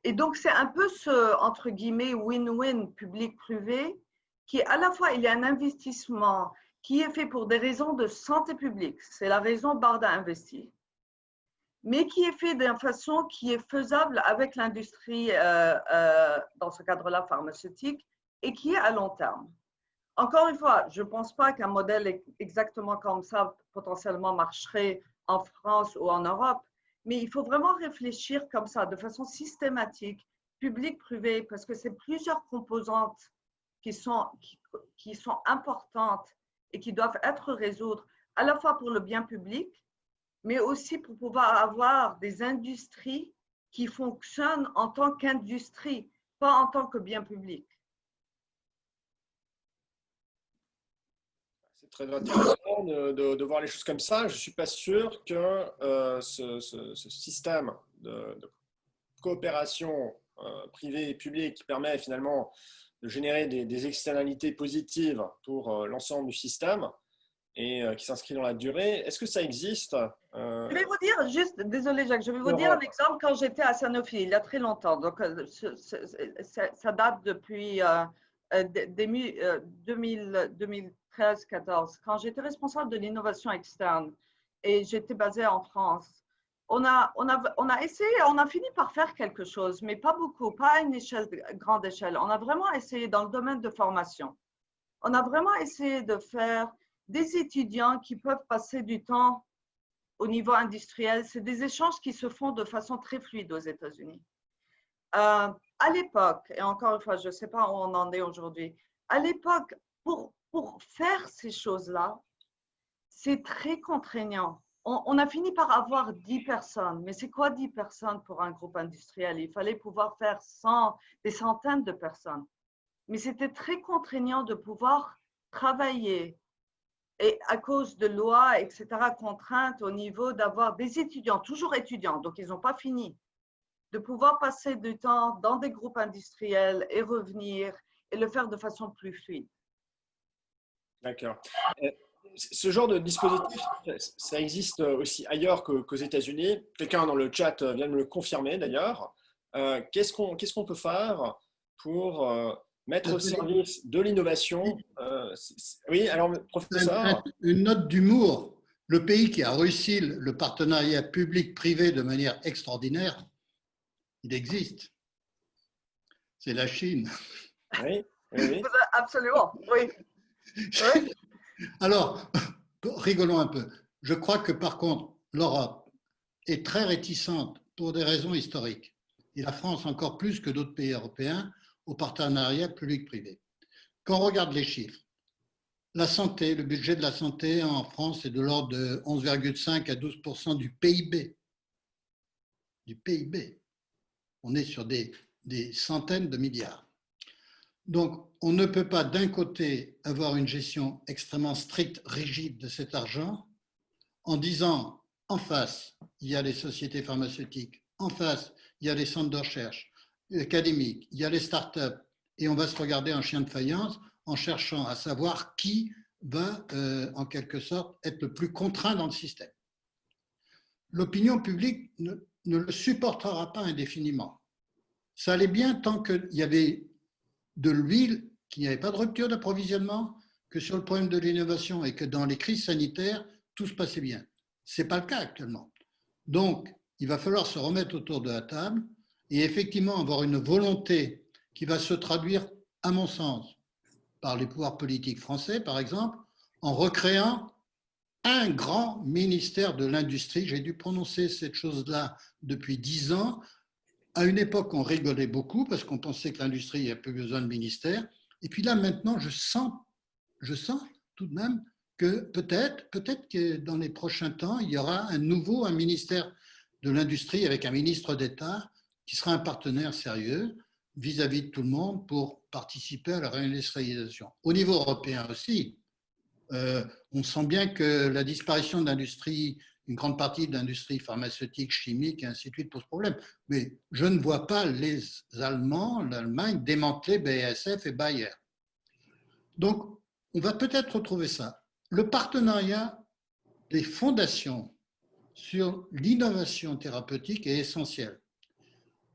Et donc, c'est un peu ce, entre guillemets, win-win public-privé, qui à la fois, il y a un investissement qui est fait pour des raisons de santé publique, c'est la raison BARDA investit, mais qui est fait d'une façon qui est faisable avec l'industrie, dans ce cadre-là, pharmaceutique, et qui est à long terme. Encore une fois, je ne pense pas qu'un modèle exactement comme ça potentiellement marcherait en France ou en Europe, mais il faut vraiment réfléchir comme ça, de façon systématique, public-privé, parce que c'est plusieurs composantes qui sont importantes et qui doivent être résolues, à la fois pour le bien public, mais aussi pour pouvoir avoir des industries qui fonctionnent en tant qu'industrie, pas en tant que bien public. C'est très intéressant de voir les choses comme ça. Je ne suis pas sûr que ce système de coopération privée et publique qui permet finalement de générer des externalités positives pour l'ensemble du système et qui s'inscrit dans la durée. Est-ce que ça existe Je vais vous dire juste, désolé Jacques, je vais vous dire un exemple quand j'étais à Sanofi il y a très longtemps. Donc, ça date depuis 2013-14, quand j'étais responsable de l'innovation externe et j'étais basée en France. On a essayé, on a fini par faire quelque chose, mais pas beaucoup, pas à une grande échelle. On a vraiment essayé dans le domaine de formation. On a vraiment essayé de faire des étudiants qui peuvent passer du temps au niveau industriel. C'est des échanges qui se font de façon très fluide aux États-Unis. À l'époque, et encore une fois, je ne sais pas où on en est aujourd'hui, à l'époque, pour faire ces choses-là, c'est très contraignant. On a fini par avoir 10 personnes, mais c'est quoi 10 personnes pour un groupe industriel? Il fallait pouvoir faire des centaines de personnes. Mais c'était très contraignant de pouvoir travailler et à cause de lois, etc., contraintes au niveau d'avoir des étudiants, toujours étudiants, donc ils n'ont pas fini, de pouvoir passer du temps dans des groupes industriels et revenir et le faire de façon plus fluide. D'accord. Ce genre de dispositif, ça existe aussi ailleurs qu'aux États-Unis. Quelqu'un dans le chat vient de me le confirmer d'ailleurs. Qu'est-ce qu'on peut faire pour mettre au service de l'innovation Oui, alors, professeur. Une note d'humour. Le pays qui a réussi le partenariat public-privé de manière extraordinaire, il existe. C'est la Chine. Oui, oui. Absolument, oui. Oui. Alors, rigolons un peu. Je crois que par contre, l'Europe est très réticente pour des raisons historiques, et la France encore plus que d'autres pays européens, au partenariat public-privé. Quand on regarde les chiffres, la santé, le budget de la santé en France est de l'ordre de 11,5 à 12% du PIB. Du PIB. On est sur des centaines de milliards. Donc, on ne peut pas d'un côté avoir une gestion extrêmement stricte, rigide de cet argent, en disant en face, il y a les sociétés pharmaceutiques, en face, il y a les centres de recherche académiques, il y a les startups, et on va se regarder en chien de faïence en cherchant à savoir qui va, en quelque sorte, être le plus contraint dans le système. L'opinion publique ne le supportera pas indéfiniment. Ça allait bien tant qu'il y avait de l'huile, qu'il n'y avait pas de rupture d'approvisionnement, que sur le problème de l'innovation et que dans les crises sanitaires, tout se passait bien. Ce n'est pas le cas actuellement. Donc, il va falloir se remettre autour de la table et effectivement avoir une volonté qui va se traduire, à mon sens, par les pouvoirs politiques français, par exemple, en recréant un grand ministère de l'industrie. J'ai dû prononcer cette chose-là depuis 10 ans. À une époque, on rigolait beaucoup parce qu'on pensait que l'industrie n'avait plus besoin de ministère. Et puis là, maintenant, je sens tout de même que peut-être que dans les prochains temps, il y aura un ministère de l'industrie avec un ministre d'État qui sera un partenaire sérieux vis-à-vis de tout le monde pour participer à la réindustrialisation. Au niveau européen aussi, on sent bien que la disparition de l'industrie, une grande partie de l'industrie pharmaceutique, chimique et ainsi de suite pose problème. Mais je ne vois pas les Allemands, l'Allemagne démanteler BASF et Bayer. Donc, on va peut-être retrouver ça. Le partenariat des fondations sur l'innovation thérapeutique est essentiel.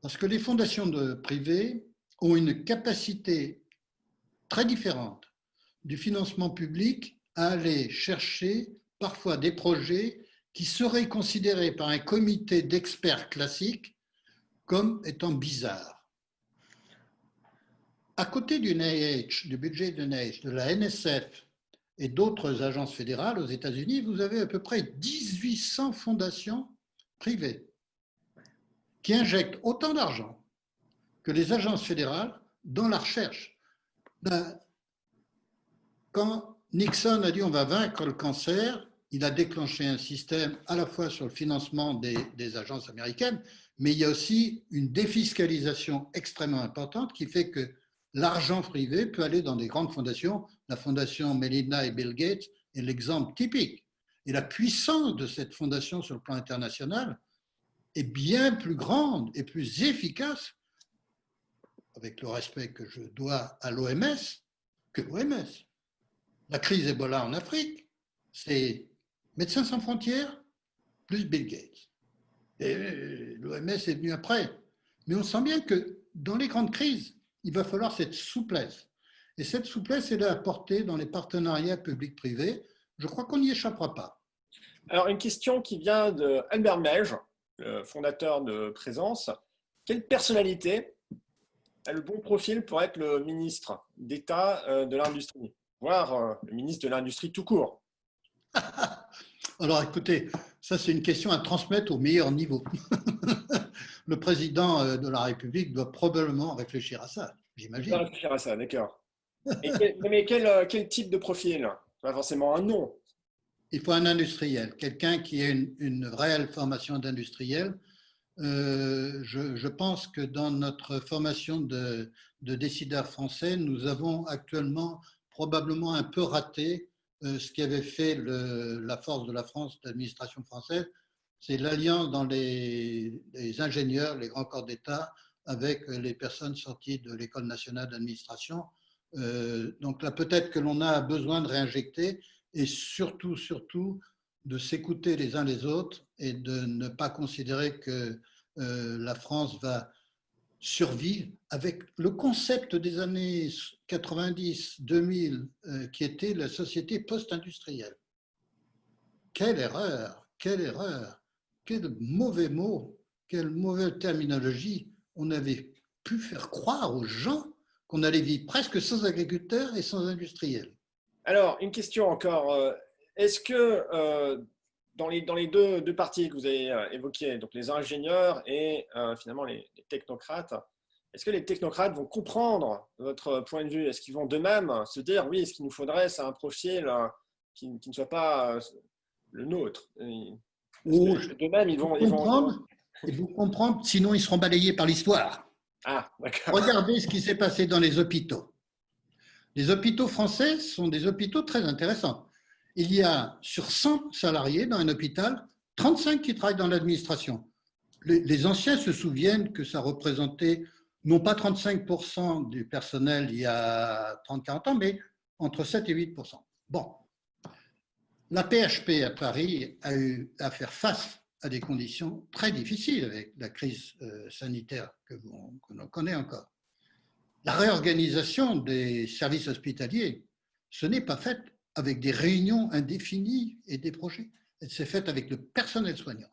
Parce que les fondations privées ont une capacité très différente du financement public à aller chercher parfois des projets qui seraient considérés par un comité d'experts classiques comme étant bizarres. À côté du NIH, du budget du NIH, de la NSF et d'autres agences fédérales aux États-Unis, vous avez à peu près 1800 fondations privées qui injectent autant d'argent que les agences fédérales dans la recherche. Quand Nixon a dit on va vaincre le cancer, il a déclenché un système à la fois sur le financement des agences américaines, mais il y a aussi une défiscalisation extrêmement importante qui fait que l'argent privé peut aller dans des grandes fondations. La fondation Melinda et Bill Gates est l'exemple typique. Et la puissance de cette fondation sur le plan international est bien plus grande et plus efficace, avec le respect que je dois à l'OMS, que l'OMS. La crise Ebola en Afrique, C'est Médecins sans frontières plus Bill Gates. Et l'OMS est venu après. Mais on sent bien que dans les grandes crises, il va falloir cette souplesse. Et cette souplesse, elle est apportée dans les partenariats publics-privés. Je crois qu'on n'y échappera pas. Alors, une question qui vient d'Albert Mège, le fondateur de Présence. Quelle personnalité a le bon profil pour être le ministre d'État de l'industrie, voire le ministre de l'industrie tout court? Alors écoutez, ça c'est une question à transmettre au meilleur niveau. Le président de la République doit probablement réfléchir à ça, Je j'imagine. vais réfléchir à ça, d'accord. Mais quel type de profil? Pas forcément un nom. Il faut un industriel, quelqu'un qui ait une réelle formation d'industriel. Je pense que dans notre formation de décideurs français, nous avons actuellement probablement un peu raté ce qui avait fait la force de la France, de l'administration française, c'est l'alliance dans les ingénieurs, les grands corps d'État, avec les personnes sorties de l'École nationale d'administration. Donc là, peut-être que l'on a besoin de réinjecter et surtout de s'écouter les uns les autres et de ne pas considérer que la France va survivre avec le concept des années 90-2000 qui était la société post-industrielle. Quelle erreur, quel mauvais mot, quelle mauvaise terminologie. On avait pu faire croire aux gens qu'on allait vivre presque sans agriculteurs et sans industriels. Alors, une question encore. Est-ce que dans les deux parties que vous avez évoquées, donc les ingénieurs et finalement les technocrates, est-ce que les technocrates vont comprendre votre point de vue? Est-ce qu'ils vont d'eux-mêmes se dire, oui, ce qu'il nous faudrait, c'est un profil qui ne soit pas le nôtre? D'eux-mêmes, ils vont comprendre, sinon ils seront balayés par l'histoire. Ah, d'accord. Regardez ce qui s'est passé dans les hôpitaux. Les hôpitaux français sont des hôpitaux très intéressants. Il y a sur 100 salariés dans un hôpital, 35 qui travaillent dans l'administration. Les anciens se souviennent que ça représentait non pas 35% du personnel il y a 30-40 ans, mais entre 7 et 8%. Bon, la PHP à Paris a eu à faire face à des conditions très difficiles avec la crise sanitaire que l'on connaît encore. La réorganisation des services hospitaliers, ce n'est pas fait avec des réunions indéfinies et des projets. Elle s'est faite avec le personnel soignant.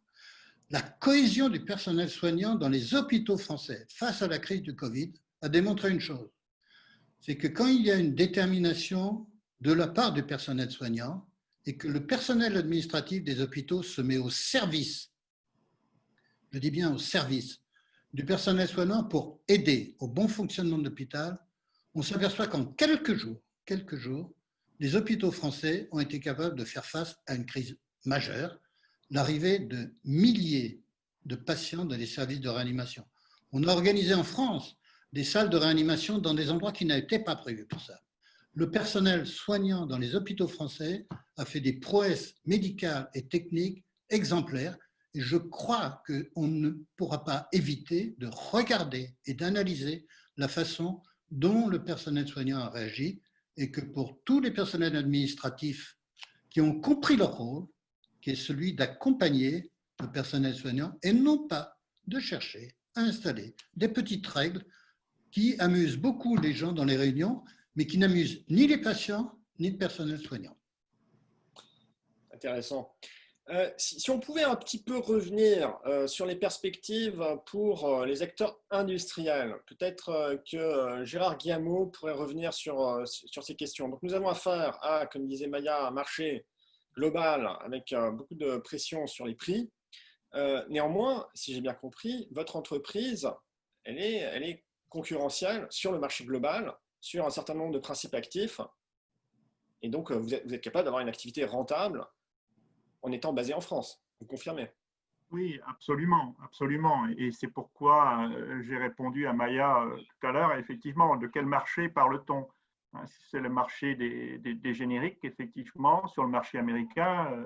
La cohésion du personnel soignant dans les hôpitaux français face à la crise du Covid a démontré une chose, c'est que quand il y a une détermination de la part du personnel soignant et que le personnel administratif des hôpitaux se met au service, je dis bien au service, du personnel soignant pour aider au bon fonctionnement de l'hôpital, on s'aperçoit qu'en quelques jours, les hôpitaux français ont été capables de faire face à une crise majeure, l'arrivée de milliers de patients dans les services de réanimation. On a organisé en France des salles de réanimation dans des endroits qui n'étaient pas prévus pour ça. Le personnel soignant dans les hôpitaux français a fait des prouesses médicales et techniques exemplaires. Et je crois qu'on ne pourra pas éviter de regarder et d'analyser la façon dont le personnel soignant a réagi et que pour tous les personnels administratifs qui ont compris leur rôle, qui est celui d'accompagner le personnel soignant et non pas de chercher à installer des petites règles qui amusent beaucoup les gens dans les réunions, mais qui n'amusent ni les patients ni le personnel soignant. Intéressant. Si on pouvait un petit peu revenir sur les perspectives pour les acteurs industriels, peut-être que Gérard Guillemot pourrait revenir sur ces questions. Donc, nous avons affaire à, comme disait Maya, un marché global avec beaucoup de pression sur les prix. Néanmoins, si j'ai bien compris, votre entreprise, elle est concurrentielle sur le marché global, sur un certain nombre de principes actifs. Et donc, vous êtes capable d'avoir une activité rentable en étant basé en France. Vous confirmez? Oui, absolument, absolument. Et c'est pourquoi j'ai répondu à Maya tout à l'heure. Effectivement, de quel marché parle-t-on? Si c'est le marché des génériques, effectivement, sur le marché américain,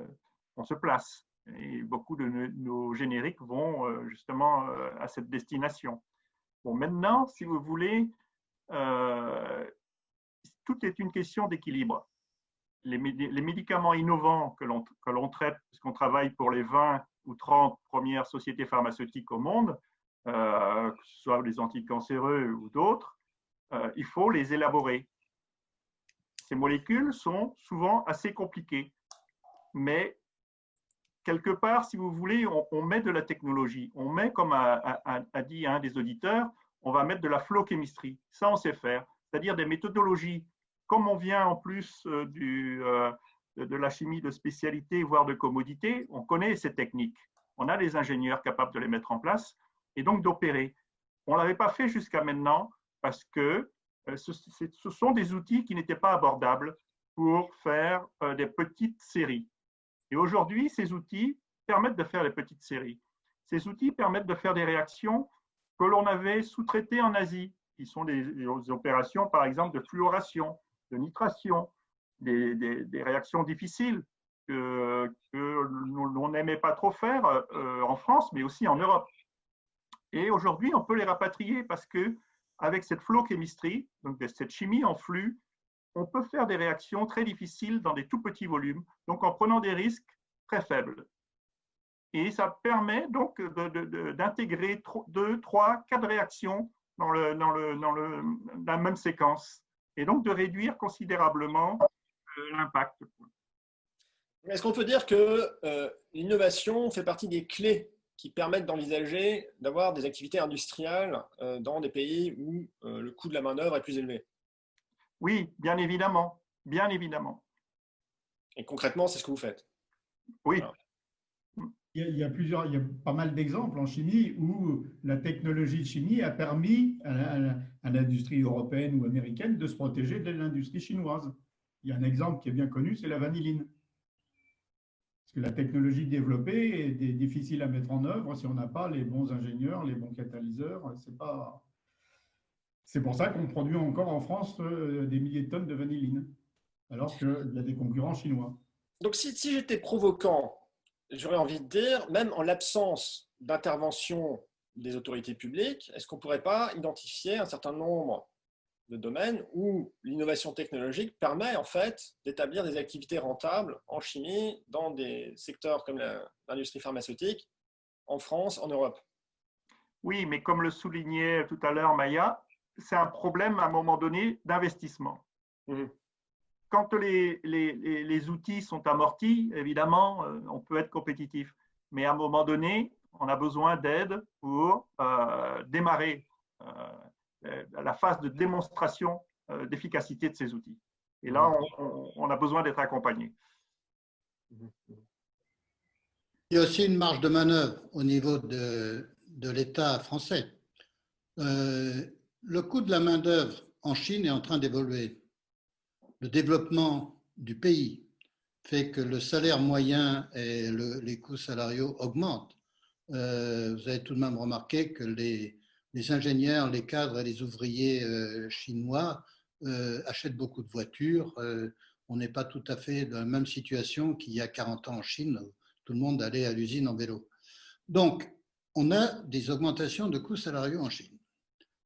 on se place. Et beaucoup de nos génériques vont justement à cette destination. Bon, maintenant, si vous voulez, tout est une question d'équilibre. les médicaments innovants que l'on traite, puisqu'on travaille pour les 20 ou 30 premières sociétés pharmaceutiques au monde, que ce soit les anticancéreux ou d'autres, il faut les élaborer. Ces molécules sont souvent assez compliquées, mais quelque part, si vous voulez, on met de la technologie. On met, comme a dit un des auditeurs, on va mettre de la flow chemistry. Ça, on sait faire. C'est-à-dire des méthodologies. Comme on vient en plus de la chimie de spécialité, voire de commodité, on connaît ces techniques. On a des ingénieurs capables de les mettre en place et donc d'opérer. On ne l'avait pas fait jusqu'à maintenant parce que ce sont des outils qui n'étaient pas abordables pour faire des petites séries. Et aujourd'hui, ces outils permettent de faire des petites séries. Ces outils permettent de faire des réactions que l'on avait sous-traitées en Asie, qui sont des opérations, par exemple, de fluoration, de nitration, des réactions difficiles que l'on n'aimait pas trop faire en France, mais aussi en Europe. Et aujourd'hui, on peut les rapatrier parce qu'avec cette flow chemistry, donc cette chimie en flux, on peut faire des réactions très difficiles dans des tout petits volumes, donc en prenant des risques très faibles. Et ça permet donc d'intégrer 2, 3, 4 réactions dans la même séquence, et donc de réduire considérablement l'impact. Est-ce qu'on peut dire que l'innovation fait partie des clés qui permettent d'envisager d'avoir des activités industrielles dans des pays où le coût de la main-d'œuvre est plus élevé? Oui, bien évidemment. Bien évidemment. Et concrètement, c'est ce que vous faites? Oui. Alors. Il y a pas mal d'exemples en chimie où la technologie de chimie a permis à l'industrie européenne ou américaine de se protéger de l'industrie chinoise. Il y a un exemple qui est bien connu, c'est la vanilline. Parce que la technologie développée est difficile à mettre en œuvre si on n'a pas les bons ingénieurs, les bons catalyseurs. C'est pour ça qu'on produit encore en France des milliers de tonnes de vanilline, alors qu'il y a des concurrents chinois. Donc, si j'étais provocant, j'aurais envie de dire, même en l'absence d'intervention des autorités publiques, est-ce qu'on ne pourrait pas identifier un certain nombre de domaines où l'innovation technologique permet en fait d'établir des activités rentables en chimie dans des secteurs comme l'industrie pharmaceutique, en France, en Europe? Oui, mais comme le soulignait tout à l'heure Maya, c'est un problème à un moment donné d'investissement. Mmh. Quand les outils sont amortis, évidemment, on peut être compétitif. Mais à un moment donné, on a besoin d'aide pour démarrer la phase de démonstration d'efficacité de ces outils. Et là, on a besoin d'être accompagné. Il y a aussi une marge de manœuvre au niveau de l'État français. Le coût de la main-d'œuvre en Chine est en train d'évoluer. Le développement du pays fait que le salaire moyen et les coûts salariaux augmentent. Vous avez tout de même remarqué que les ingénieurs, les cadres et les ouvriers chinois achètent beaucoup de voitures. On n'est pas tout à fait dans la même situation qu'il y a 40 ans en Chine, où tout le monde allait à l'usine en vélo. Donc, on a des augmentations de coûts salariaux en Chine.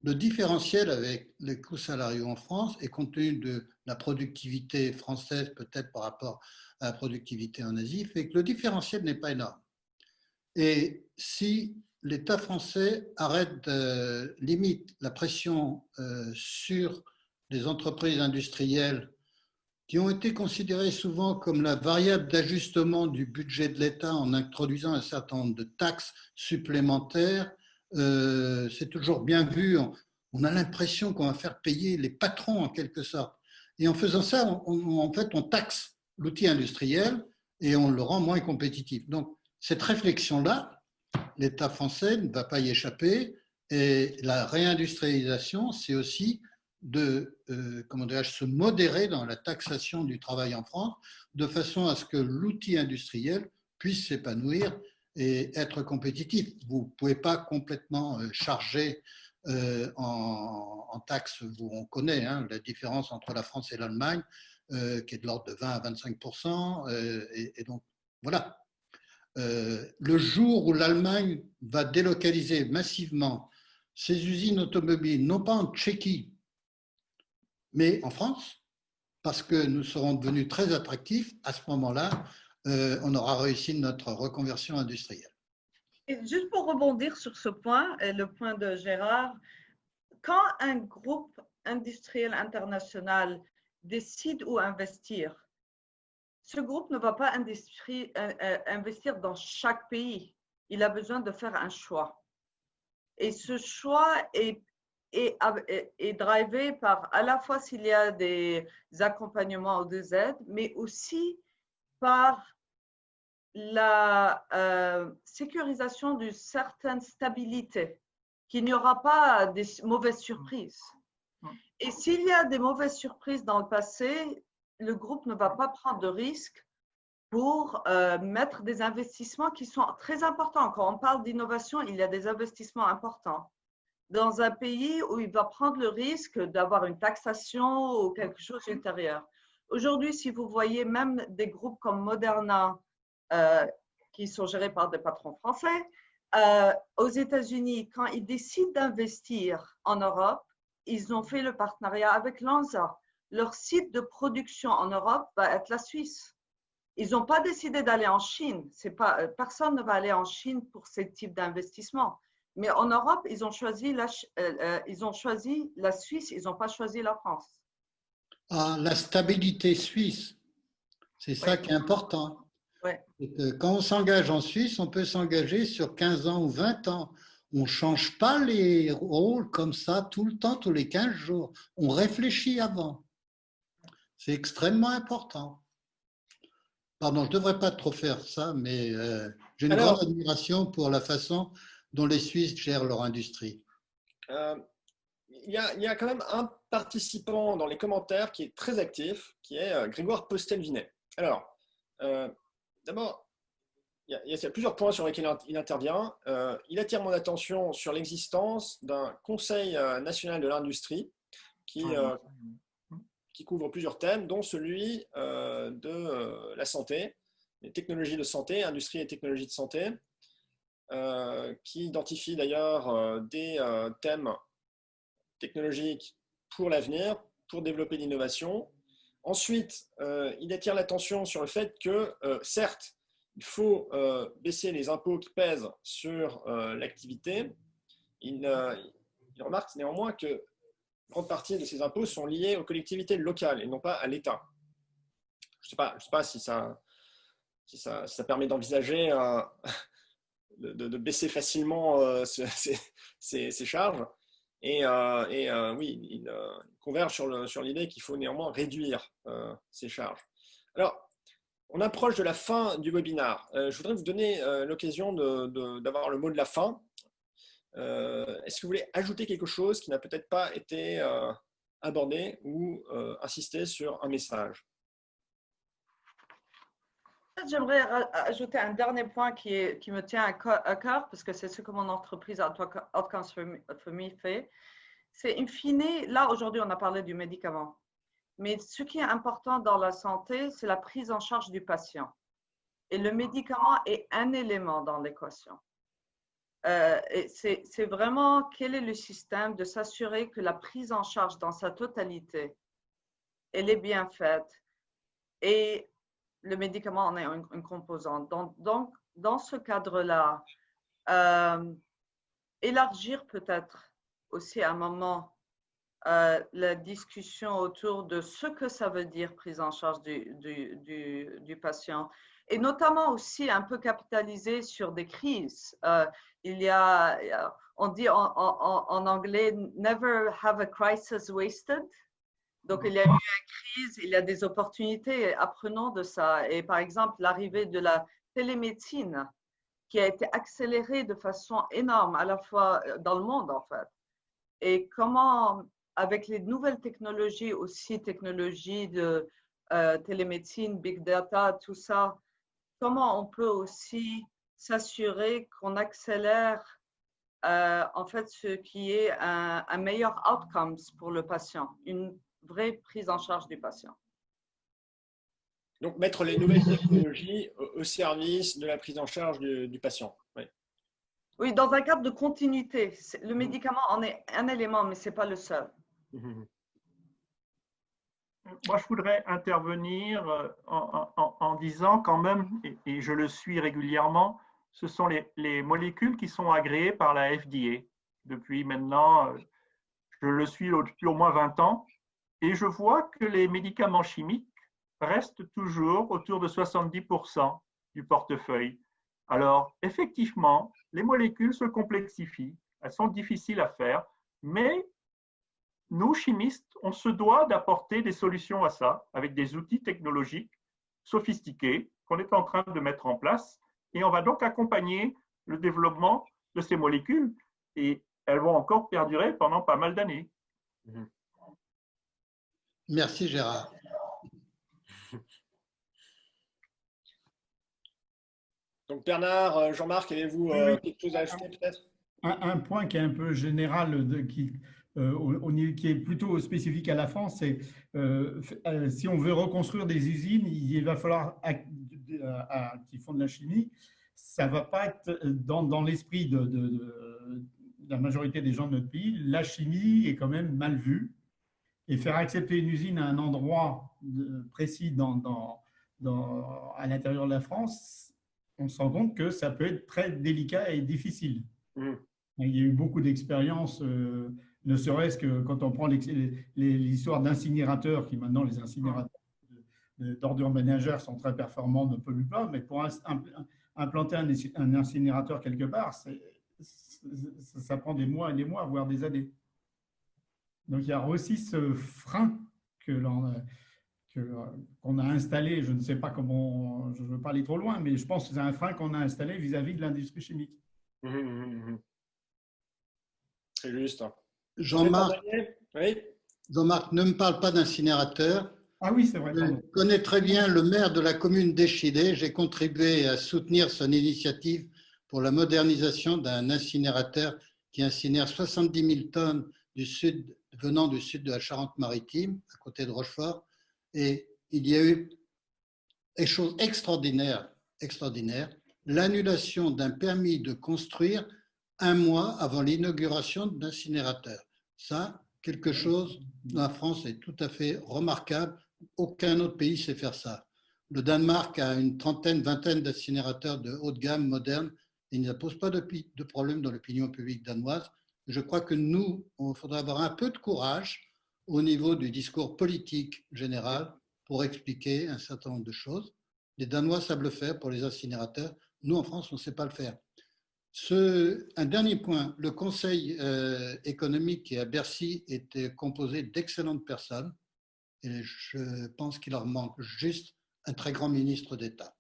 Le différentiel avec les coûts salariaux en France, et compte tenu de la productivité française peut-être par rapport à la productivité en Asie, fait que le différentiel n'est pas énorme. Et si l'État français arrête, limite la pression sur les entreprises industrielles qui ont été considérées souvent comme la variable d'ajustement du budget de l'État en introduisant un certain nombre de taxes supplémentaires, c'est toujours bien vu. On a l'impression qu'on va faire payer les patrons en quelque sorte. Et en faisant ça, en fait, on taxe l'outil industriel et on le rend moins compétitif. Donc, cette réflexion-là, l'État français ne va pas y échapper. Et la réindustrialisation, c'est aussi de se modérer dans la taxation du travail en France, de façon à ce que l'outil industriel puisse s'épanouir et être compétitif. Vous ne pouvez pas complètement charger en taxes. On connaît la différence entre la France et l'Allemagne, qui est de l'ordre de 20 à 25%. Et donc, voilà. Le jour où l'Allemagne va délocaliser massivement ses usines automobiles, non pas en Tchéquie, mais en France, parce que nous serons devenus très attractifs, à ce moment-là, on aura réussi notre reconversion industrielle. Et juste pour rebondir sur ce point, et le point de Gérard, quand un groupe industriel international décide où investir, ce groupe ne va pas investir dans chaque pays. Il a besoin de faire un choix. Et ce choix est drivé par à la fois s'il y a des accompagnements ou des aides, mais aussi par la sécurisation d'une certaine stabilité, qu'il n'y aura pas des mauvaises surprises. Et s'il y a des mauvaises surprises dans le passé, le groupe ne va pas prendre de risques pour mettre des investissements qui sont très importants. Quand on parle d'innovation, il y a des investissements importants. Dans un pays où il va prendre le risque d'avoir une taxation ou quelque chose d'ultérieur. Aujourd'hui, si vous voyez même des groupes comme Moderna, qui sont gérés par des patrons français, aux États-Unis, quand ils décident d'investir en Europe, ils ont fait le partenariat avec l'ANSA. Leur site de production en Europe va être la Suisse. Ils n'ont pas décidé d'aller en Chine. Personne ne va aller en Chine pour ce type d'investissement. Mais en Europe, ils ont choisi la Suisse, ils n'ont pas choisi la France. Ah, la stabilité suisse, c'est ça qui est important. Ouais. Quand on s'engage en Suisse, on peut s'engager sur 15 ans ou 20 ans. On ne change pas les rôles comme ça tout le temps, tous les 15 jours. On réfléchit avant. C'est extrêmement important. Pardon, je ne devrais pas trop faire ça, mais j'ai une grande admiration pour la façon dont les Suisses gèrent leur industrie. Il y a quand même un participant dans les commentaires qui est très actif, qui est Grégoire Postel-Vinet. Alors, d'abord, il y a plusieurs points sur lesquels il intervient. Il attire mon attention sur l'existence d'un Conseil national de l'industrie qui couvre plusieurs thèmes, dont celui de la santé, les technologies de santé, industrie et technologies de santé, qui identifie d'ailleurs des thèmes technologiques pour l'avenir, pour développer l'innovation. Ensuite, il attire l'attention sur le fait que, certes, il faut baisser les impôts qui pèsent sur l'activité. Il remarque néanmoins que une grande partie de ces impôts sont liés aux collectivités locales et non pas à l'État. Je ne sais pas si ça permet d'envisager de baisser facilement ces charges. Et oui, il converge sur l'idée qu'il faut néanmoins réduire ces charges. Alors, on approche de la fin du webinaire. Je voudrais vous donner l'occasion d'avoir le mot de la fin. Est-ce que vous voulez ajouter quelque chose qui n'a peut-être pas été abordé ou insister sur un message? J'aimerais ajouter un dernier point qui me tient à cœur, parce que c'est ce que mon entreprise Outcomes for Me fait. C'est in fine, là aujourd'hui on a parlé du médicament, mais ce qui est important dans la santé, c'est la prise en charge du patient. Et le médicament est un élément dans l'équation. C'est vraiment quel est le système de s'assurer que la prise en charge dans sa totalité, elle est bien faite. Et le médicament en est une composante. Donc, dans ce cadre-là, élargir peut-être aussi à un moment la discussion autour de ce que ça veut dire prise en charge du patient, et notamment aussi un peu capitaliser sur des crises. On dit en anglais « never have a crisis wasted ». Donc, il y a eu une crise, il y a des opportunités, apprenons de ça. Et par exemple, l'arrivée de la télémédecine qui a été accélérée de façon énorme, à la fois dans le monde en fait. Et comment, avec les nouvelles technologies aussi, technologies de télémédecine, big data, tout ça, comment on peut aussi s'assurer qu'on accélère en fait ce qui est un meilleur outcomes pour le patient, une vraie prise en charge du patient. Donc, mettre les nouvelles technologies au service de la prise en charge du patient. Oui. Oui, dans un cadre de continuité. Le médicament en est un élément, mais ce n'est pas le seul. Moi, je voudrais intervenir en disant quand même, et je le suis régulièrement, ce sont les molécules qui sont agréées par la FDA depuis maintenant, je le suis depuis au moins 20 ans, et je vois que les médicaments chimiques restent toujours autour de 70% du portefeuille. Alors, effectivement, les molécules se complexifient, elles sont difficiles à faire, mais nous, chimistes, on se doit d'apporter des solutions à ça avec des outils technologiques sophistiqués qu'on est en train de mettre en place. Et on va donc accompagner le développement de ces molécules et elles vont encore perdurer pendant pas mal d'années. Merci Gérard. Donc Bernard, Jean-Marc, avez-vous Oui. quelque chose à ajouter peut-être? Un point qui est un peu général, qui est plutôt spécifique à la France, c'est si on veut reconstruire des usines, il va falloir, qui font de la chimie, ça ne va pas être dans l'esprit de la majorité des gens de notre pays. La chimie est quand même mal vue. Et faire accepter une usine à un endroit précis à l'intérieur de la France, on se rend compte que ça peut être très délicat et difficile. Il y a eu beaucoup d'expériences, ne serait-ce que quand on prend l'histoire d'incinérateurs, qui maintenant, les incinérateurs d'ordures ménagères sont très performants, ne polluent pas, mais pour implanter un incinérateur quelque part, ça prend des mois et des mois, voire des années. Donc il y a aussi ce frein qu'on a installé, je ne sais pas comment, je ne veux pas aller trop loin, mais je pense que c'est un frein qu'on a installé vis-à-vis de l'industrie chimique. C'est juste. Jean-Marc, oui. Jean-Marc, ne me parle pas d'incinérateur. Ah oui, c'est vrai. Je connais très bien le maire de la commune d'Échillé. J'ai contribué à soutenir son initiative pour la modernisation d'un incinérateur qui incinère 70 000 tonnes venant du sud de la Charente-Maritime, à côté de Rochefort. Et il y a eu des choses extraordinaires, l'annulation d'un permis de construire un mois avant l'inauguration d'incinérateur. Ça, quelque chose, la France est tout à fait remarquable. Aucun autre pays sait faire ça. Le Danemark a une vingtaine d'incinérateurs de haut de gamme modernes et il ne pose pas de problème dans l'opinion publique danoise. Je crois que nous, il faudra avoir un peu de courage au niveau du discours politique général pour expliquer un certain nombre de choses. Les Danois savent le faire pour les incinérateurs. Nous, en France, on ne sait pas le faire. Un dernier point, le Conseil économique qui est à Bercy était composé d'excellentes personnes et je pense qu'il leur manque juste un très grand ministre d'État.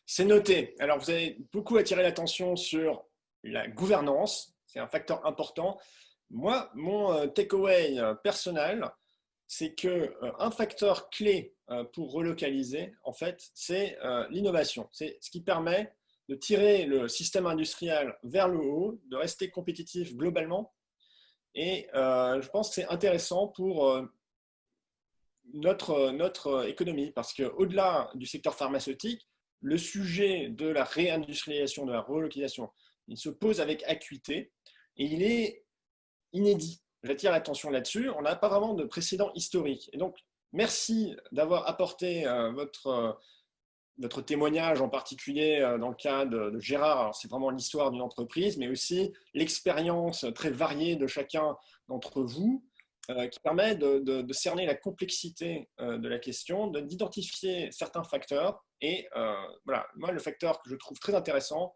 C'est noté. Alors, vous avez beaucoup attiré l'attention sur la gouvernance. C'est un facteur important. Moi, mon takeaway personnel, c'est qu'un facteur clé pour relocaliser, en fait, c'est l'innovation. C'est ce qui permet de tirer le système industriel vers le haut, de rester compétitif globalement. Et je pense que c'est intéressant pour notre économie, parce qu'au-delà du secteur pharmaceutique, le sujet de la réindustrialisation, de la relocalisation, il se pose avec acuité et il est inédit. J'attire l'attention là-dessus. On n'a pas vraiment de précédent historique. Et donc, merci d'avoir apporté votre témoignage, en particulier dans le cas de Gérard. C'est vraiment l'histoire d'une entreprise, mais aussi l'expérience très variée de chacun d'entre vous, qui permet de cerner la complexité de la question, d'identifier certains facteurs. Et voilà, moi, le facteur que je trouve très intéressant,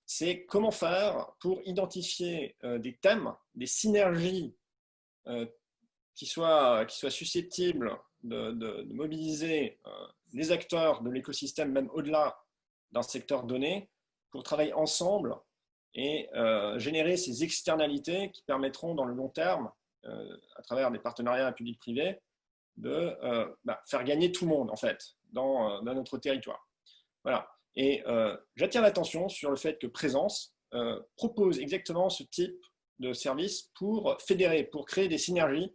c'est comment faire pour identifier des thèmes, des synergies qui soient susceptibles de mobiliser les acteurs de l'écosystème, même au-delà d'un secteur donné, pour travailler ensemble et générer ces externalités qui permettront dans le long terme, à travers des partenariats publics-privés, de faire gagner tout le monde, en fait, dans notre territoire. Voilà. Et j'attire l'attention sur le fait que Présence propose exactement ce type de service pour fédérer, pour créer des synergies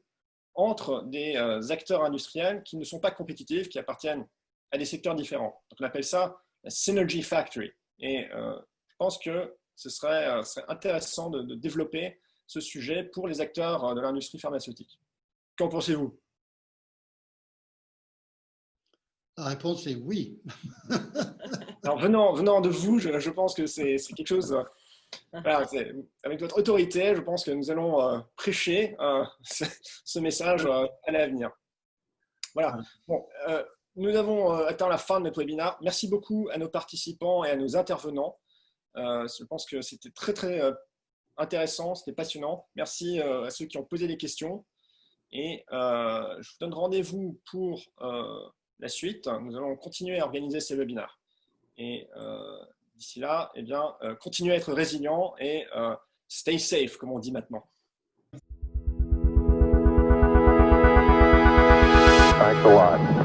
entre des acteurs industriels qui ne sont pas compétitifs, qui appartiennent à des secteurs différents. Donc on appelle ça la Synergy Factory. Et je pense que ce serait intéressant de développer ce sujet pour les acteurs de l'industrie pharmaceutique. Qu'en pensez-vous? La réponse est oui. Alors, venant de vous, je pense que c'est quelque chose. Voilà, avec votre autorité, je pense que nous allons prêcher ce message à l'avenir. Voilà. Bon, nous avons atteint la fin de notre webinaire. Merci beaucoup à nos participants et à nos intervenants. Je pense que c'était très, très intéressant, c'était passionnant. Merci à ceux qui ont posé des questions. Et je vous donne rendez-vous pour la suite. Nous allons continuer à organiser ces webinaires. Et d'ici là, eh bien, continuez à être résilient et stay safe, comme on dit maintenant. Thanks a lot.